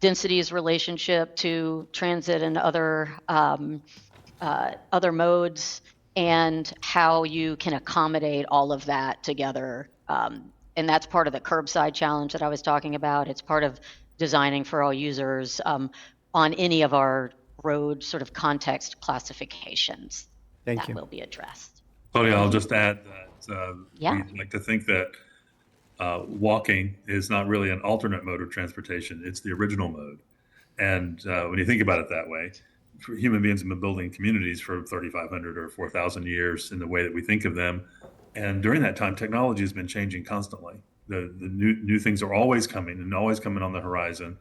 density's relationship to transit and other modes and how you can accommodate all of that together. And that's part of the curbside challenge that I was talking about. It's part of designing for all users on any of our road sort of context classifications. Thank you. That will be addressed. Claudia, I'll just add that Yeah. we'd like to think that walking is not really an alternate mode of transportation. It's the original mode. And when you think about it that way, human beings have been building communities for 3,500 or 4,000 years in the way that we think of them. And during that time, technology has been changing constantly. The new things are always coming and always coming on the horizon.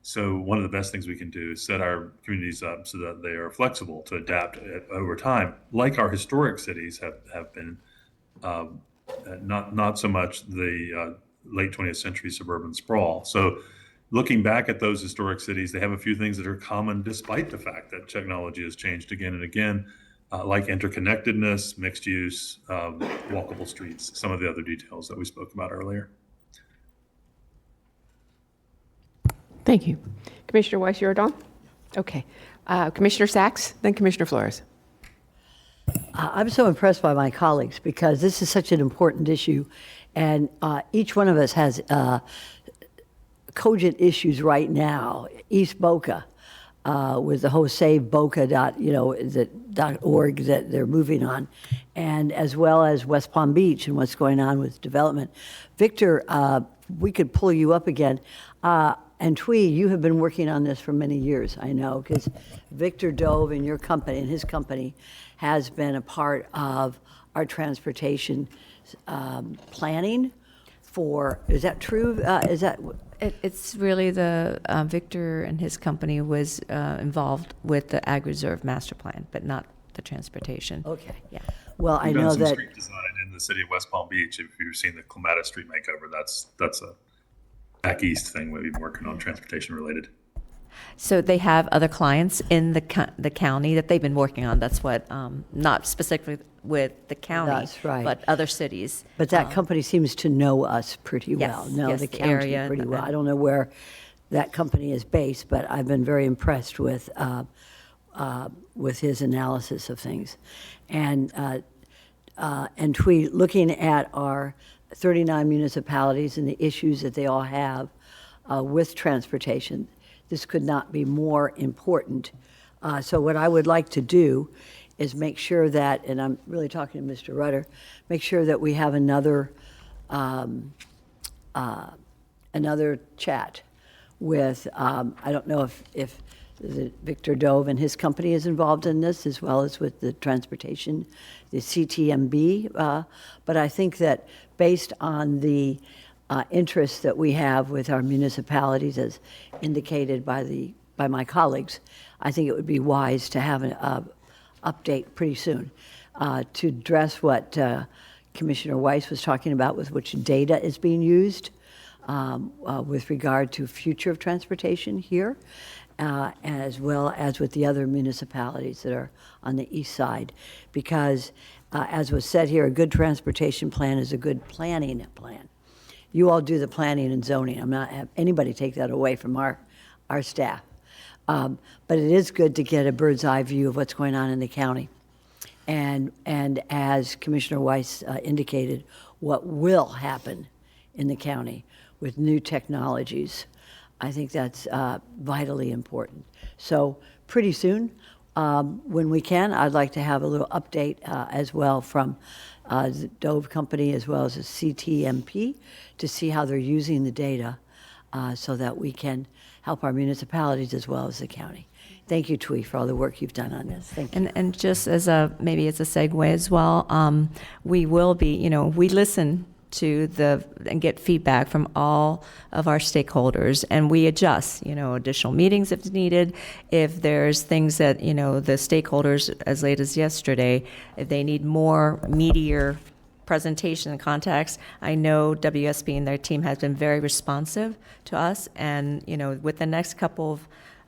So one of the best things we can do is set our communities up so that they are flexible to adapt over time, like our historic cities have been, not so much the late 20th century suburban sprawl. So looking back at those historic cities, they have a few things that are common despite the fact that technology has changed again and again, like interconnectedness, mixed use, walkable streets, some of the other details that we spoke about earlier. Thank you. Commissioner Weiss, you're done? Okay. Commissioner Sacks, then Commissioner Flores. I'm so impressed by my colleagues because this is such an important issue, and each one of us has cogent issues right now. East Boca, with the whole SaveBoca.org that they're moving on, and as well as West Palm Beach and what's going on with development. Victor, we could pull you up again. And Twee, you have been working on this for many years, I know, because Victor Dove and your company and his company has been a part of our transportation planning for, is that true? It's really the, Victor and his company was involved with the Ag Reserve Master Plan, but not the transportation. Okay. Yeah. Well, I We've done know some that. street design in the city of West Palm Beach. If you've seen the Clematis Street makeover, that's a back east thing we've been working on transportation related. So they have other clients in the county that they've been working on. That's what, not specifically with the county, That's right. but other cities. But that company seems to know us pretty well, Yes, know yes, the the county area pretty well. and- I don't know where that company is based, but I've been very impressed with with his analysis of things. And Twee, looking at our 39 municipalities and the issues that they all have with transportation, this could not be more important. So what I would like to do is make sure that, and I'm really talking to Mr. Rutter, make sure that we have another chat with, I don't know if Victor Dove and his company is involved in this, as well as with the transportation, the CTMB. But I think that based on the interest that we have with our municipalities, as indicated by my colleagues, I think it would be wise to have an update pretty soon to address what Commissioner Weiss was talking about, with which data is being used with regard to future of transportation here, as well as with the other municipalities that are on the east side. Because, as was said here, a good transportation plan is a good planning plan. You all do the planning and zoning. I'm not have anybody take that away from our staff. But it is good to get a bird's eye view of what's going on in the county. And as Commissioner Weiss indicated, what will happen in the county with new technologies. I think that's vitally important. So pretty soon, when we can, I'd like to have a little update as well from the Dove Company as well as the CTMP to see how they're using the data so that we can help our municipalities as well as the county. Thank you, Twee, for all the work you've done on this. Thank you. And just as maybe it's a segue as well, we will be, we listen to and get feedback from all of our stakeholders, and we adjust, additional meetings if needed. If there's things that, the stakeholders, as late as yesterday, if they need more meatier presentation and context, I know WSP and their team has been very responsive to us, and, with the next couple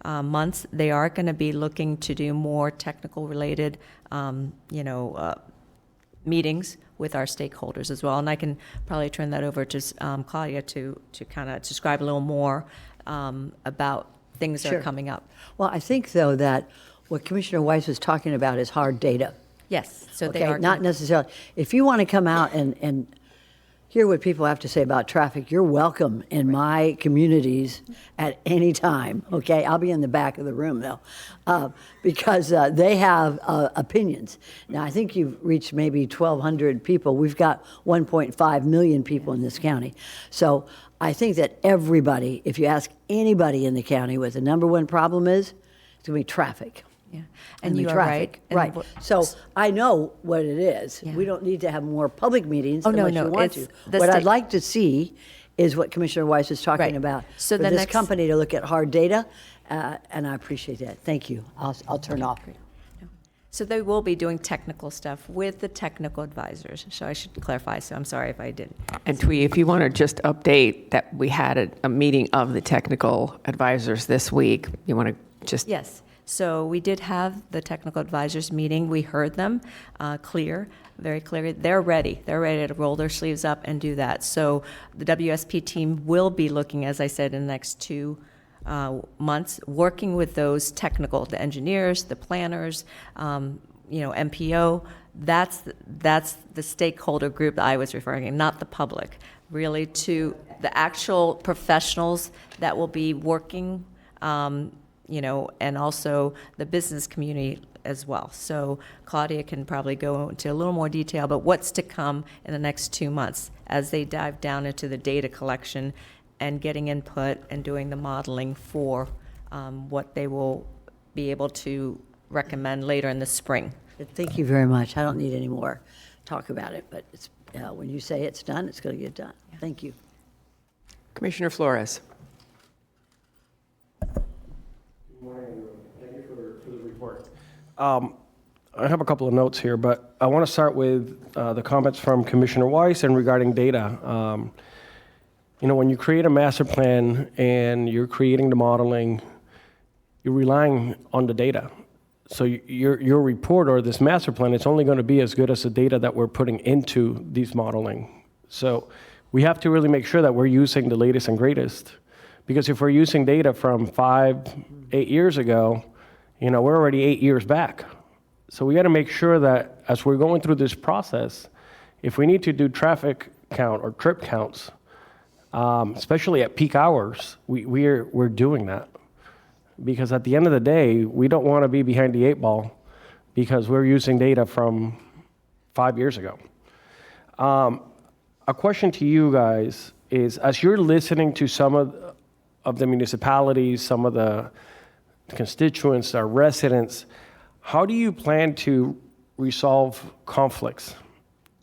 of months, they are going to be looking to do more technical related, meetings with our stakeholders as well. And I can probably turn that over to Claudia to kind of describe a little more about things that are coming up. Well, I think, though, that what Commissioner Weiss was talking about is hard data. Yes, so Okay, they are not necessarily. If you want to come out and hear what people have to say about traffic, you're welcome in my communities at any time, okay? I'll be in the back of the room, though, because they have opinions. Now, I think you've reached maybe 1,200 people. We've got 1.5 million people in this county. So I think that everybody, if you ask anybody in the county what the number one problem is, it's going to be traffic. Yeah, And you are traffic. right. Right. So I know what it is. We don't need to have more public meetings no, unless you want it's to. the What I'd state- like to see is what Commissioner Weiss was talking about. So for the this next- company to look at hard data, and I appreciate that. Thank you. I'll turn off. So they will be doing technical stuff with the technical advisors. So I should clarify, so I'm sorry if I didn't. And Twee, if you want to just update that we had a meeting of the technical advisors this week, you want to just... Yes. So we did have the technical advisors meeting. We heard them very clear. They're ready. They're ready to roll their sleeves up and do that. So the WSP team will be looking, as I said, in the next 2 months, working with those technical, the engineers, the planners, MPO. That's the stakeholder group that I was referring to, not the public, really to the actual professionals that will be working, and also the business community as well. So Claudia can probably go into a little more detail about what's to come in the next 2 months as they dive down into the data collection and getting input and doing the modeling for what they will be able to recommend later in the spring. Thank you very much. I don't need any more talk about it, but it's, when you say it's done, it's going to get done. Thank you. Commissioner Flores. Good morning, everyone. Thank you for the report. I have a couple of notes here, but I want to start with the comments from Commissioner Weiss and regarding data. When you create a master plan and you're creating the modeling, you're relying on the data. So your report or this master plan, it's only going to be as good as the data that we're putting into these modeling. So we have to really make sure that we're using the latest and greatest. Because if we're using data from 5, 8 years ago, we're already 8 years back. So we got to make sure that as we're going through this process, if we need to do traffic count or trip counts, especially at peak hours, we're doing that. Because at the end of the day, we don't want to be behind the 8 ball because we're using data from 5 years ago. A question to you guys is, as you're listening to some of the municipalities, some of the constituents, our residents, how do you plan to resolve conflicts?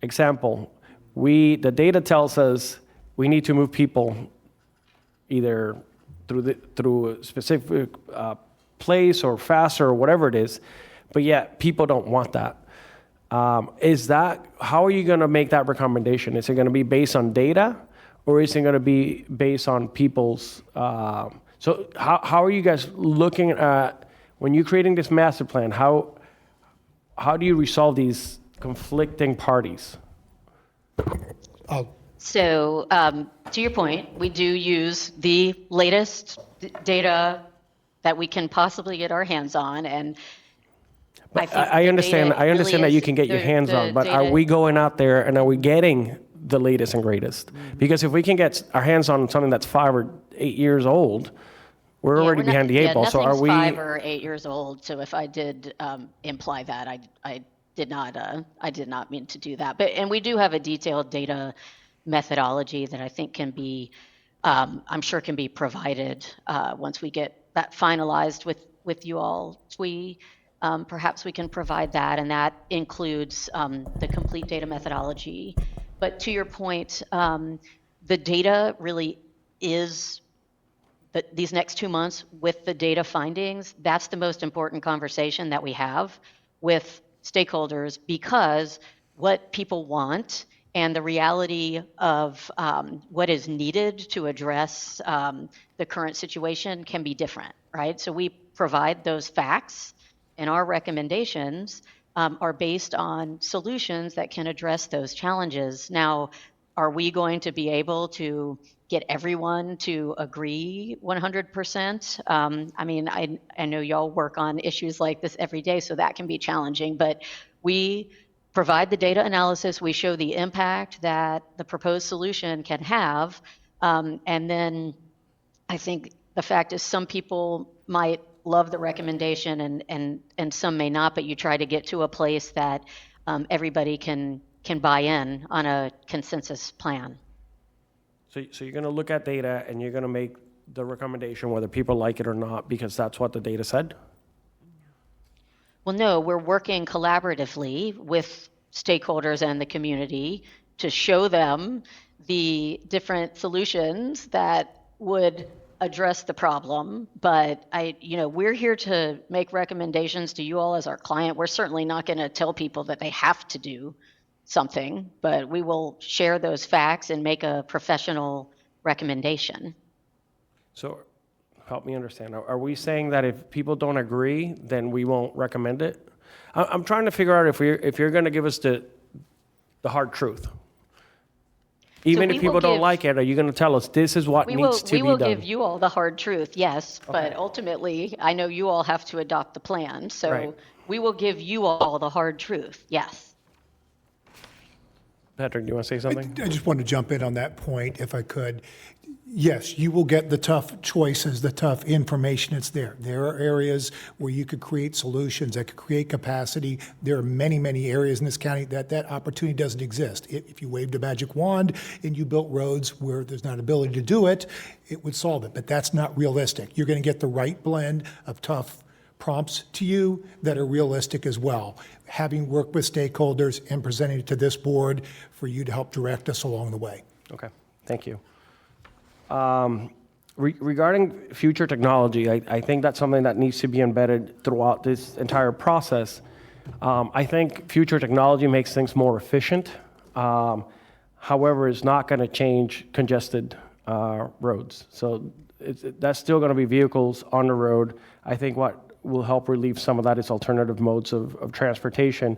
Example, the data tells us we need to move people either through a specific place or faster or whatever it is, but yet people don't want that. How are you going to make that recommendation? Is it going to be based on data, or is it going to be based on people's? So how are you guys looking at when you're creating this master plan? How do you resolve these conflicting parties? So to your point, we do use the latest data that we can possibly get our hands on, and I understand that you can get your hands on, but are we going out there and are we getting the latest and greatest? Because if we can get our hands on something that's 5 or 8 years old, we're already behind the 8 ball. So are we? 5 or 8 years old. So if I did imply that, I did not mean to do that. And we do have a detailed data methodology that I think can be, I'm sure can be provided once we get that finalized with you all. Perhaps we can provide that, and that includes the complete data methodology. But to your point, the data really is, these next 2 months with the data findings, that's the most important conversation that we have with stakeholders, because what people want and the reality of what is needed to address the current situation can be different, right? So we provide those facts, and our recommendations are based on solutions that can address those challenges. Now, are we going to be able to get everyone to agree 100%? I mean, I know y'all work on issues like this every day, so that can be challenging, but we provide the data analysis, we show the impact that the proposed solution can have, and then I think the fact is some people might love the recommendation and some may not, but you try to get to a place that everybody can buy in on a consensus plan. So you're going to look at data and you're going to make the recommendation whether people like it or not because that's what the data said? Well, no, we're working collaboratively with stakeholders and the community to show them the different solutions that would address the problem. But we're here to make recommendations to you all as our client. We're certainly not going to tell people that they have to do something, but we will share those facts and make a professional recommendation. So help me understand. Are we saying that if people don't agree, then we won't recommend it? I'm trying to figure out if you're going to give us the hard truth. Even if people don't like it, are you going to tell us this is what needs to be done? We will give you all the hard truth, yes, but ultimately, I know you all have to adopt the plan. So we will give you all the hard truth, yes. Patrick, do you want to say something? I just want to jump in on that point, if I could. Yes, you will get the tough choices, the tough information. It's there. There are areas where you could create solutions that could create capacity. There are many, many areas in this county that opportunity doesn't exist. If you waved a magic wand and you built roads where there's not ability to do it, it would solve it. But that's not realistic. You're going to get the right blend of tough prompts to you that are realistic as well. Having worked with stakeholders and presenting it to this board for you to help direct us along the way. Okay, thank you. Regarding future technology, I think that's something that needs to be embedded throughout this entire process. I think future technology makes things more efficient. However, it's not going to change congested roads. So that's still going to be vehicles on the road. I think what will help relieve some of that is alternative modes of transportation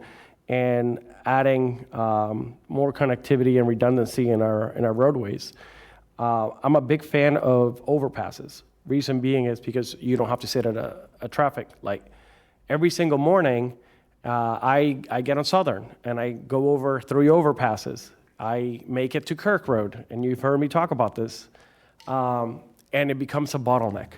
and adding more connectivity and redundancy in our roadways. I'm a big fan of overpasses. Reason being is because you don't have to sit at a traffic light. every single morning, I get on Southern and I go over 3 overpasses. I make it to Kirk Road, and you've heard me talk about this, and it becomes a bottleneck.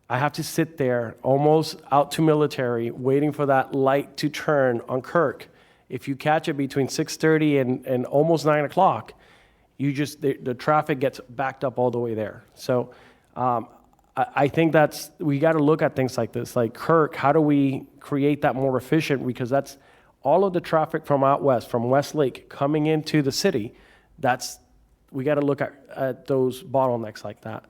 I have to sit there almost out to Military waiting for that light to turn on Kirk. If you catch it between 6:30 and almost 9 o'clock, the traffic gets backed up all the way there. So I think we got to look at things like this, like Kirk, how do we create that more efficient? Because that's all of the traffic from out west, from Westlake coming into the city. We got to look at those bottlenecks like that.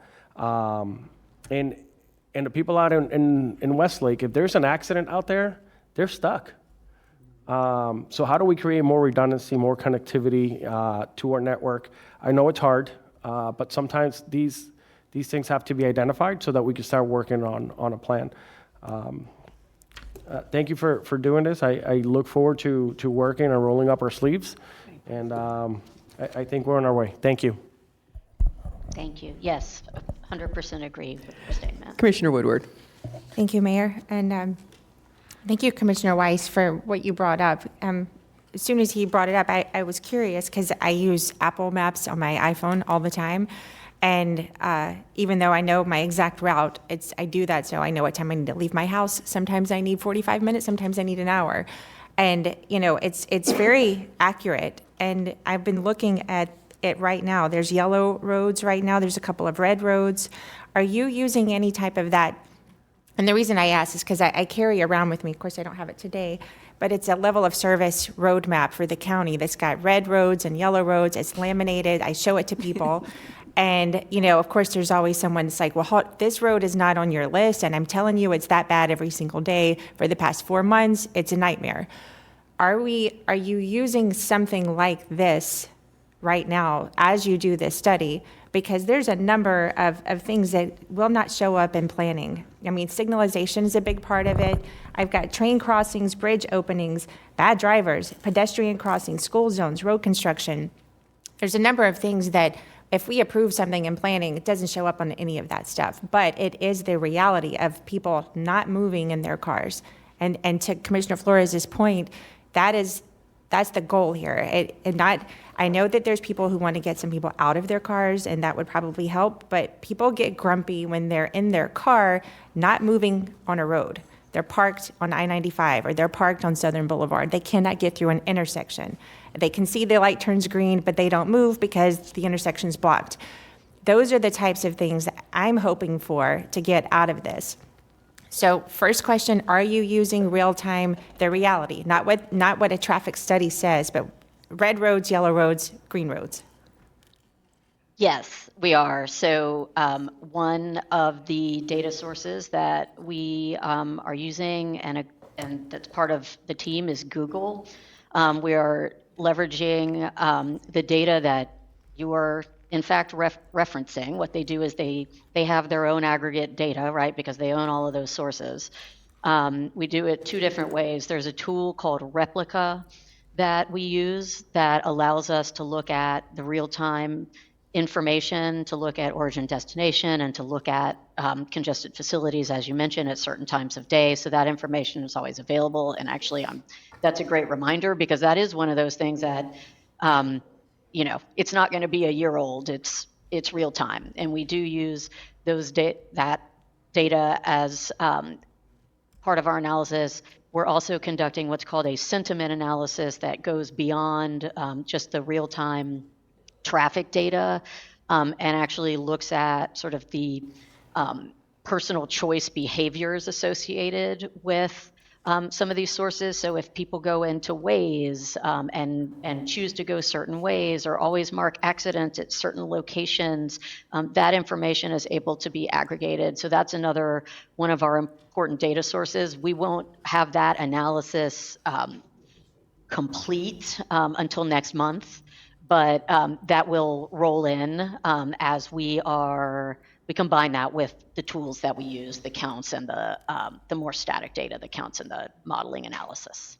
And the people out in Westlake, if there's an accident out there, they're stuck. So how do we create more redundancy, more connectivity to our network? I know it's hard, but sometimes these things have to be identified so that we can start working on a plan. Thank you for doing this. I look forward to working and rolling up our sleeves, and I think we're on our way. Thank you. Thank you. Yes, 100% agree with your statement. Commissioner Woodward. Thank you, Mayor. And thank you, Commissioner Weiss, for what you brought up. As soon as he brought it up, I was curious because I use Apple Maps on my iPhone all the time. And even though I know my exact route, I do that so I know what time I need to leave my house. Sometimes I need 45 minutes, sometimes I need an hour. And, it's very accurate. And I've been looking at it right now. There's yellow roads right now. There's a couple of red roads. Are you using any type of that? And the reason I ask is because I carry around with me, of course I don't have it today, but it's a level of service roadmap for the county that's got red roads and yellow roads. It's laminated. I show it to people. And, of course, there's always someone that's like, well, this road is not on your list. And I'm telling you, it's that bad every single day. For the past 4 months, it's a nightmare. Are you using something like this right now as you do this study? Because there's a number of things that will not show up in planning. I mean, signalization is a big part of it. I've got train crossings, bridge openings, bad drivers, pedestrian crossings, school zones, road construction. There's a number of things that if we approve something in planning, it doesn't show up on any of that stuff. But it is the reality of people not moving in their cars. And to Commissioner Flores' point, that's the goal here. I know that there's people who want to get some people out of their cars, and that would probably help, but people get grumpy when they're in their car not moving on a road. They're parked on I-95 or they're parked on Southern Boulevard. They cannot get through an intersection. They can see the light turns green, but they don't move because the intersection's blocked. Those are the types of things that I'm hoping for to get out of this. So first question, are you using real-time, the reality, not what a traffic study says, but red roads, yellow roads, green roads? Yes, we are. So one of the data sources that we are using and that's part of the team is Google. We are leveraging the data that you are in fact referencing. What they do is they have their own aggregate data, right? Because they own all of those sources. We do it 2 different ways. There's a tool called Replica that we use that allows us to look at the real-time information, to look at origin destination, and to look at congested facilities, as you mentioned, at certain times of day. So that information is always available. And actually, that's a great reminder because that is one of those things that, it's not going to be a year old. It's real time. And we do use that data as part of our analysis. We're also conducting what's called a sentiment analysis that goes beyond just the real time traffic data and actually looks at sort of the personal choice behaviors associated with some of these sources. So if people go into Waze and choose to go certain ways or always mark accidents at certain locations, that information is able to be aggregated. So that's another one of our important data sources. We won't have that analysis complete until next month. But that will roll in as we combine that with the tools that we use, the counts and the more static data, the counts and the modeling analysis.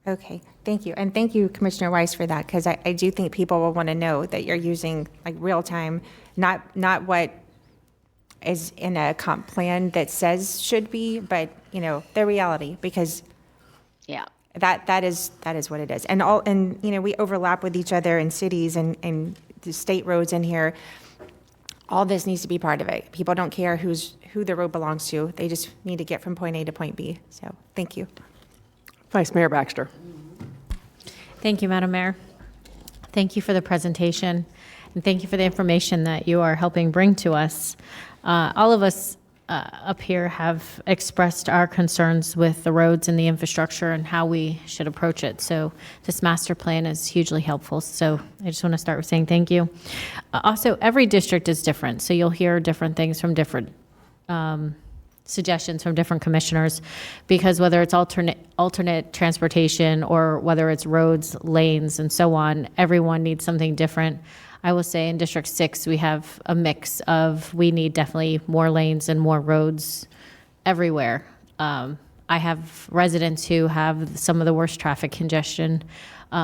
Okay, thank you. And thank you, Commissioner Weiss, for that, because I do think people will want to know that you're using like real time, not what, is in a comp plan that says should be, but, the reality, because Yeah. that is what it is. And we overlap with each other in cities and the state roads in here. All this needs to be part of it. People don't care who the road belongs to. They just need to get from point A to point B. So, thank you. Vice Mayor Baxter. Thank you, Madam Mayor. Thank you for the presentation, and thank you for the information that you are helping bring to us. All of us up here have expressed our concerns with the roads and the infrastructure and how we should approach it. So this master plan is hugely helpful. So I just want to start with saying thank you. Also, every district is different, so you'll hear different things from different suggestions from different commissioners, because whether it's alternate transportation or whether it's roads, lanes, and so on, everyone needs something different. I will say in District 6, we have a mix of, we need definitely more lanes and more roads everywhere. I have residents who have some of the worst traffic congestion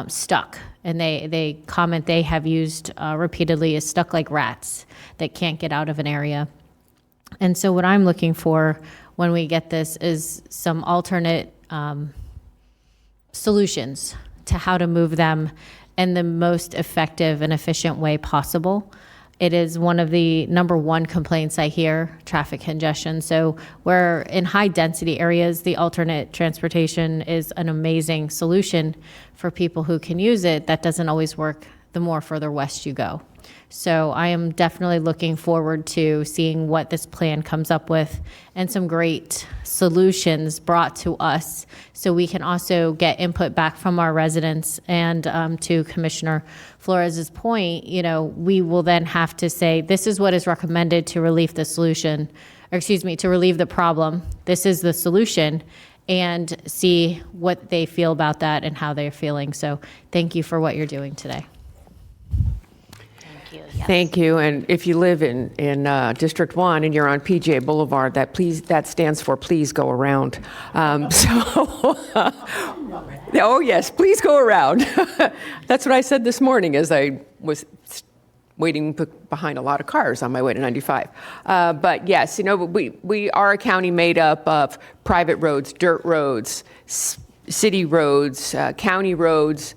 stuck, and they comment they have used repeatedly is stuck like rats that can't get out of an area. And so what I'm looking for when we get this is some alternate solutions to how to move them in the most effective and efficient way possible. It is one of the number one complaints I hear, traffic congestion. So where in high density areas, the alternate transportation is an amazing solution for people who can use it. That doesn't always work the more further west you go. So I am definitely looking forward to seeing what this plan comes up with and some great solutions brought to us so we can also get input back from our residents. And to Commissioner Flores's point, we will then have to say, this is what is recommended to relieve the solution, or excuse me, to relieve the problem. This is the solution, and see what they feel about that and how they're feeling. So thank you for what you're doing today. Thank you. And if you live in District 1 and you're on PGA Boulevard, that stands for please go around. Oh yes, please go around. That's what I said this morning as I was waiting behind a lot of cars on my way to 95. But yes, we are a county made up of private roads, dirt roads, city roads, county roads,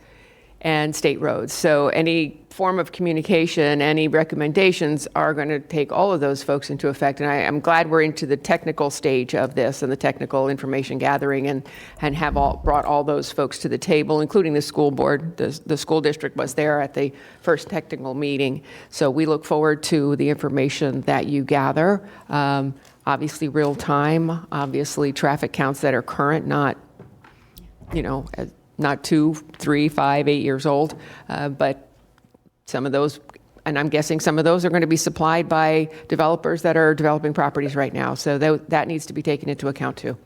and state roads. So any form of communication, any recommendations are going to take all of those folks into effect. And I'm glad we're into the technical stage of this and the technical information gathering, and have brought all those folks to the table, including the school board. The school district was there at the first technical meeting. So we look forward to the information that you gather. Obviously real time, obviously traffic counts that are current, not 2, 3, 5, 8 years old, but some of those, and I'm guessing some of those are going to be supplied by developers that are developing properties right now. So that needs to be taken into account too.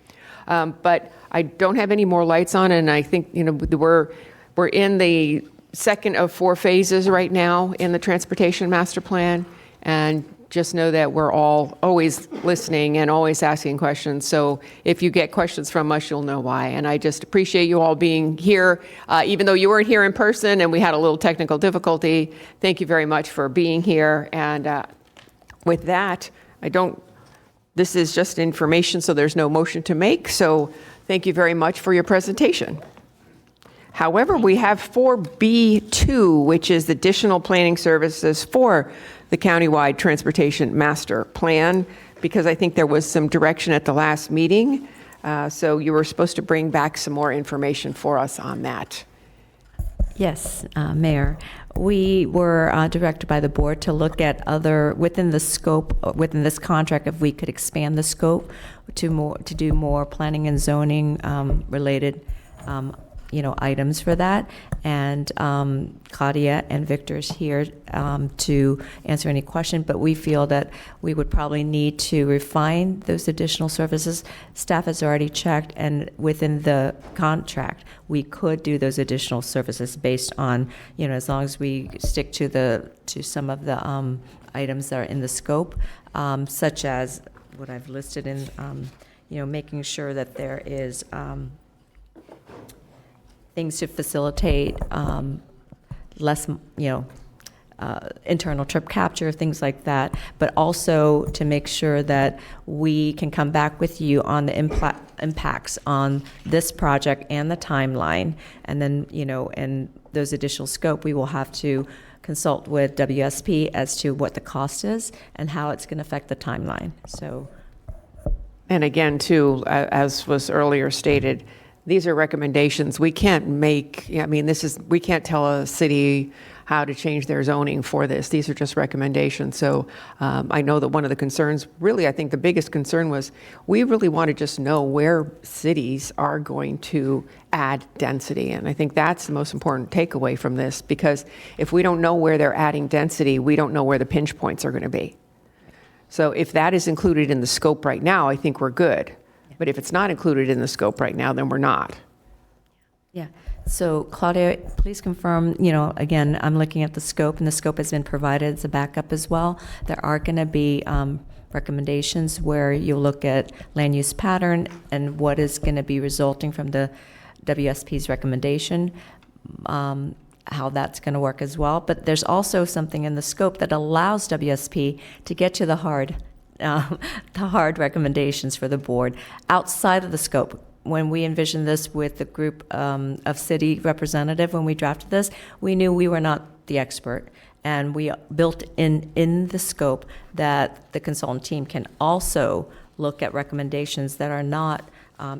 But I don't have any more lights on, and I think we're in the second of 4 phases right now in the transportation master plan, and just know that we're all always listening and always asking questions. So if you get questions from us, you'll know why. And I just appreciate you all being here, even though you weren't here in person and we had a little technical difficulty. Thank you very much for being here. And with that, this is just information, so there's no motion to make. So thank you very much for your presentation. However, we have 4B2, which is additional planning services for the countywide transportation master plan, because I think there was some direction at the last meeting. So you were supposed to bring back some more information for us on that. Yes, Mayor. We were directed by the board to look at within the scope, within this contract, if we could expand the scope to do more planning and zoning related items for that. And Claudia and Victor's here to answer any question, but we feel that we would probably need to refine those additional services. Staff has already checked, and within the contract, we could do those additional services based on, as long as we stick to some of the items that are in the scope, such as what I've listed in, making sure that there is things to facilitate less, internal trip capture, things like that, but also to make sure that we can come back with you on the impacts on this project and the timeline. And then, and those additional scope, we will have to consult with WSP as to what the cost is and how it's going to affect the timeline. So, And again, too, as was earlier stated, these are recommendations. We can't make, we can't tell a city how to change their zoning for this. These are just recommendations. So I know that one of the concerns, really, I think the biggest concern was we really want to just know where cities are going to add density. And I think that's the most important takeaway from this, because if we don't know where they're adding density, we don't know where the pinch points are going to be. So if that is included in the scope right now, I think we're good. But if it's not included in the scope right now, then we're not. yeah. So Claudia, please confirm, again, I'm looking at the scope, and the scope has been provided as a backup as well. There are going to be recommendations where you look at land use pattern and what is going to be resulting from the WSP's recommendation, how that's going to work as well. But there's also something in the scope that allows WSP to get to the hard recommendations for the board outside of the scope. When we envisioned this with the group of city representative, when we drafted this, we knew we were not the expert. And we built in the scope that the consultant team can also look at recommendations that are not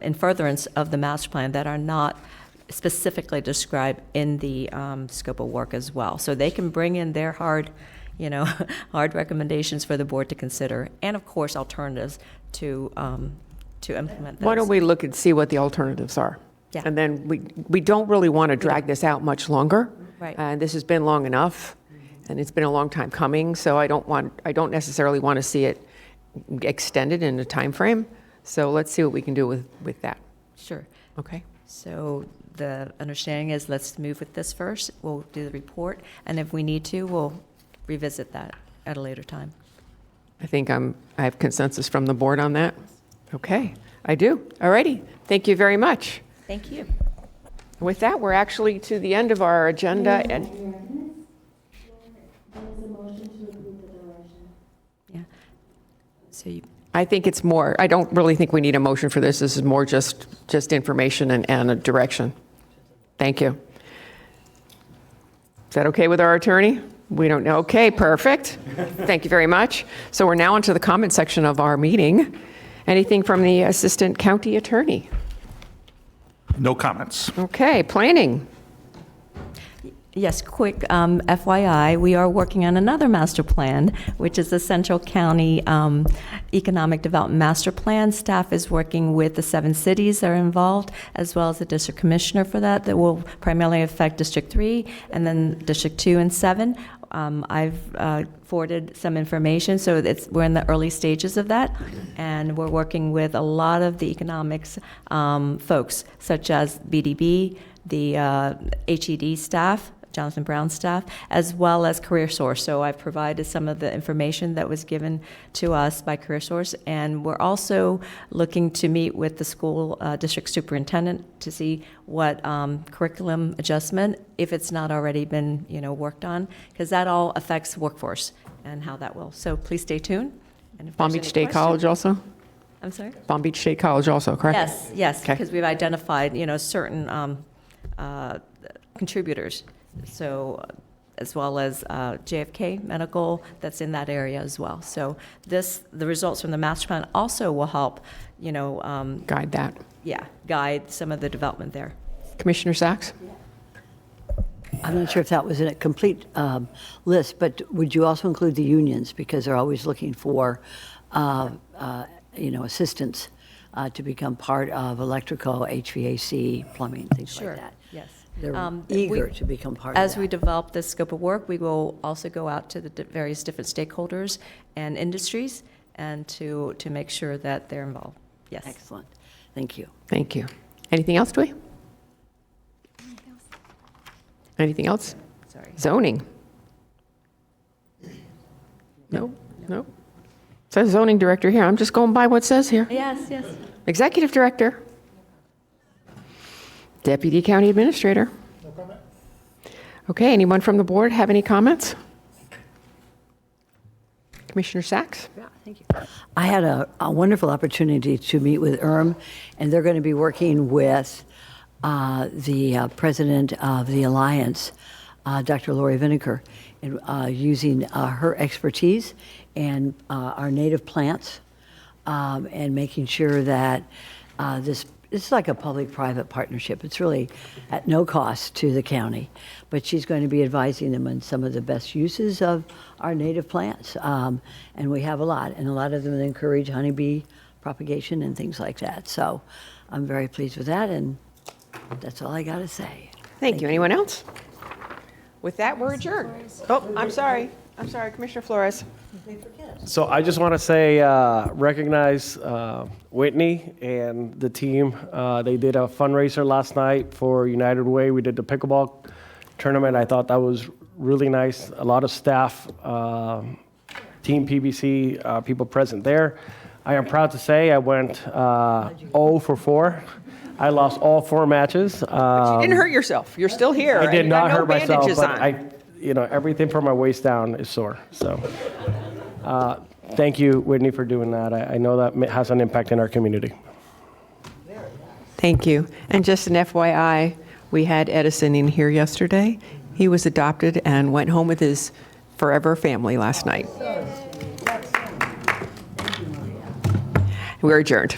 in furtherance of the master plan, that are not specifically described in the scope of work as well. So they can bring in their hard recommendations for the board to consider, and of course alternatives to implement those. Why don't we look and see what the alternatives are? Yeah. And then we don't really want to drag this out much longer. Right. This has been long enough, and it's been a long time coming, so I don't necessarily want to see it extended in a time frame. So let's see what we can do with that. Sure. Okay. So the understanding is, let's move with this first. We'll do the report, and if we need to, we'll revisit that at a later time. I think I have consensus from the board on that. Okay, I do. All righty. Thank you very much. Thank you. With that, we're actually to the end of our agenda. And Yeah. So you, I think it's more, I don't really think we need a motion for this. This is more just information and a direction. Thank you. Is that okay with our attorney? We don't know. Okay, perfect. Thank you very much. So we're now into the comment section of our meeting. Anything from the Assistant County Attorney? No comments. Okay, planning. yes, quick FYI, we are working on another master plan, which is the Central County Economic Development Master Plan. Staff is working with the 7 cities that are involved, as well as the district commissioner for that will primarily affect District 3 and then District 2 and 7. I've forwarded some information, so we're in the early stages of that, and we're working with a lot of the economics folks, such as BDB, the HED staff, Jonathan Brown staff, as well as CareerSource. So I've provided some of the information that was given to us by CareerSource, and we're also looking to meet with the school district superintendent to see what curriculum adjustment, if it's not already been worked on, because that all affects workforce and how that will. So please stay tuned. And if Palm there's Beach any State College questions- also? I'm sorry? Palm Beach State College also, correct? Yes, yes, Okay. because we've identified, certain contributors. So, as well as JFK Medical, that's in that area as well. So the results from the master plan also will help, Guide that. yeah, guide some of the development there. Commissioner Sachs? I'm not sure if that was in a complete list, but would you also include the unions? Because they're always looking for, assistance to become part of electrical, HVAC, plumbing, things Sure, like that. yes. They're eager to become part of As that. we develop this scope of work, we will also go out to the various different stakeholders and industries, and to make sure that they're involved. Yes. Excellent. Thank you. Thank you. Anything else, Dwayne? Anything else? Sorry. Zoning? No, no. Says zoning director here. I'm just going by what it says here. Yes, yes. Executive director. Deputy county administrator. No comment? Okay, anyone from the board have any comments? Commissioner Sacks? Yeah, thank you. I had a wonderful opportunity to meet with ERM, and they're going to be working with the president of the Alliance, Dr. Lori Vinegar, in using her expertise and our native plants, and making sure that this is like a public-private partnership. It's really at no cost to the county, but she's going to be advising them on some of the best uses of our native plants, and we have a lot, and a lot of them encourage honeybee propagation and things like that. So I'm very pleased with that, and that's all I got to say. Thank you. Anyone else? With that, we're adjourned. Oh, I'm sorry. Commissioner Flores. So I just want to say, recognize Whitney and the team. They did a fundraiser last night for United Way. We did the pickleball tournament. I thought that was really nice. A lot of staff, Team PBC, people present there. I am proud to say I went 0 for 4. I lost all 4 matches. You didn't hurt yourself. You're still here. I and did you got not no hurt myself, bandages but on. everything from my waist down is sore. So, thank you, Whitney, for doing that. I know that has an impact in our community. Thank you. And just an FYI, we had Edison in here yesterday. He was adopted and went home with his forever family last night. We're adjourned.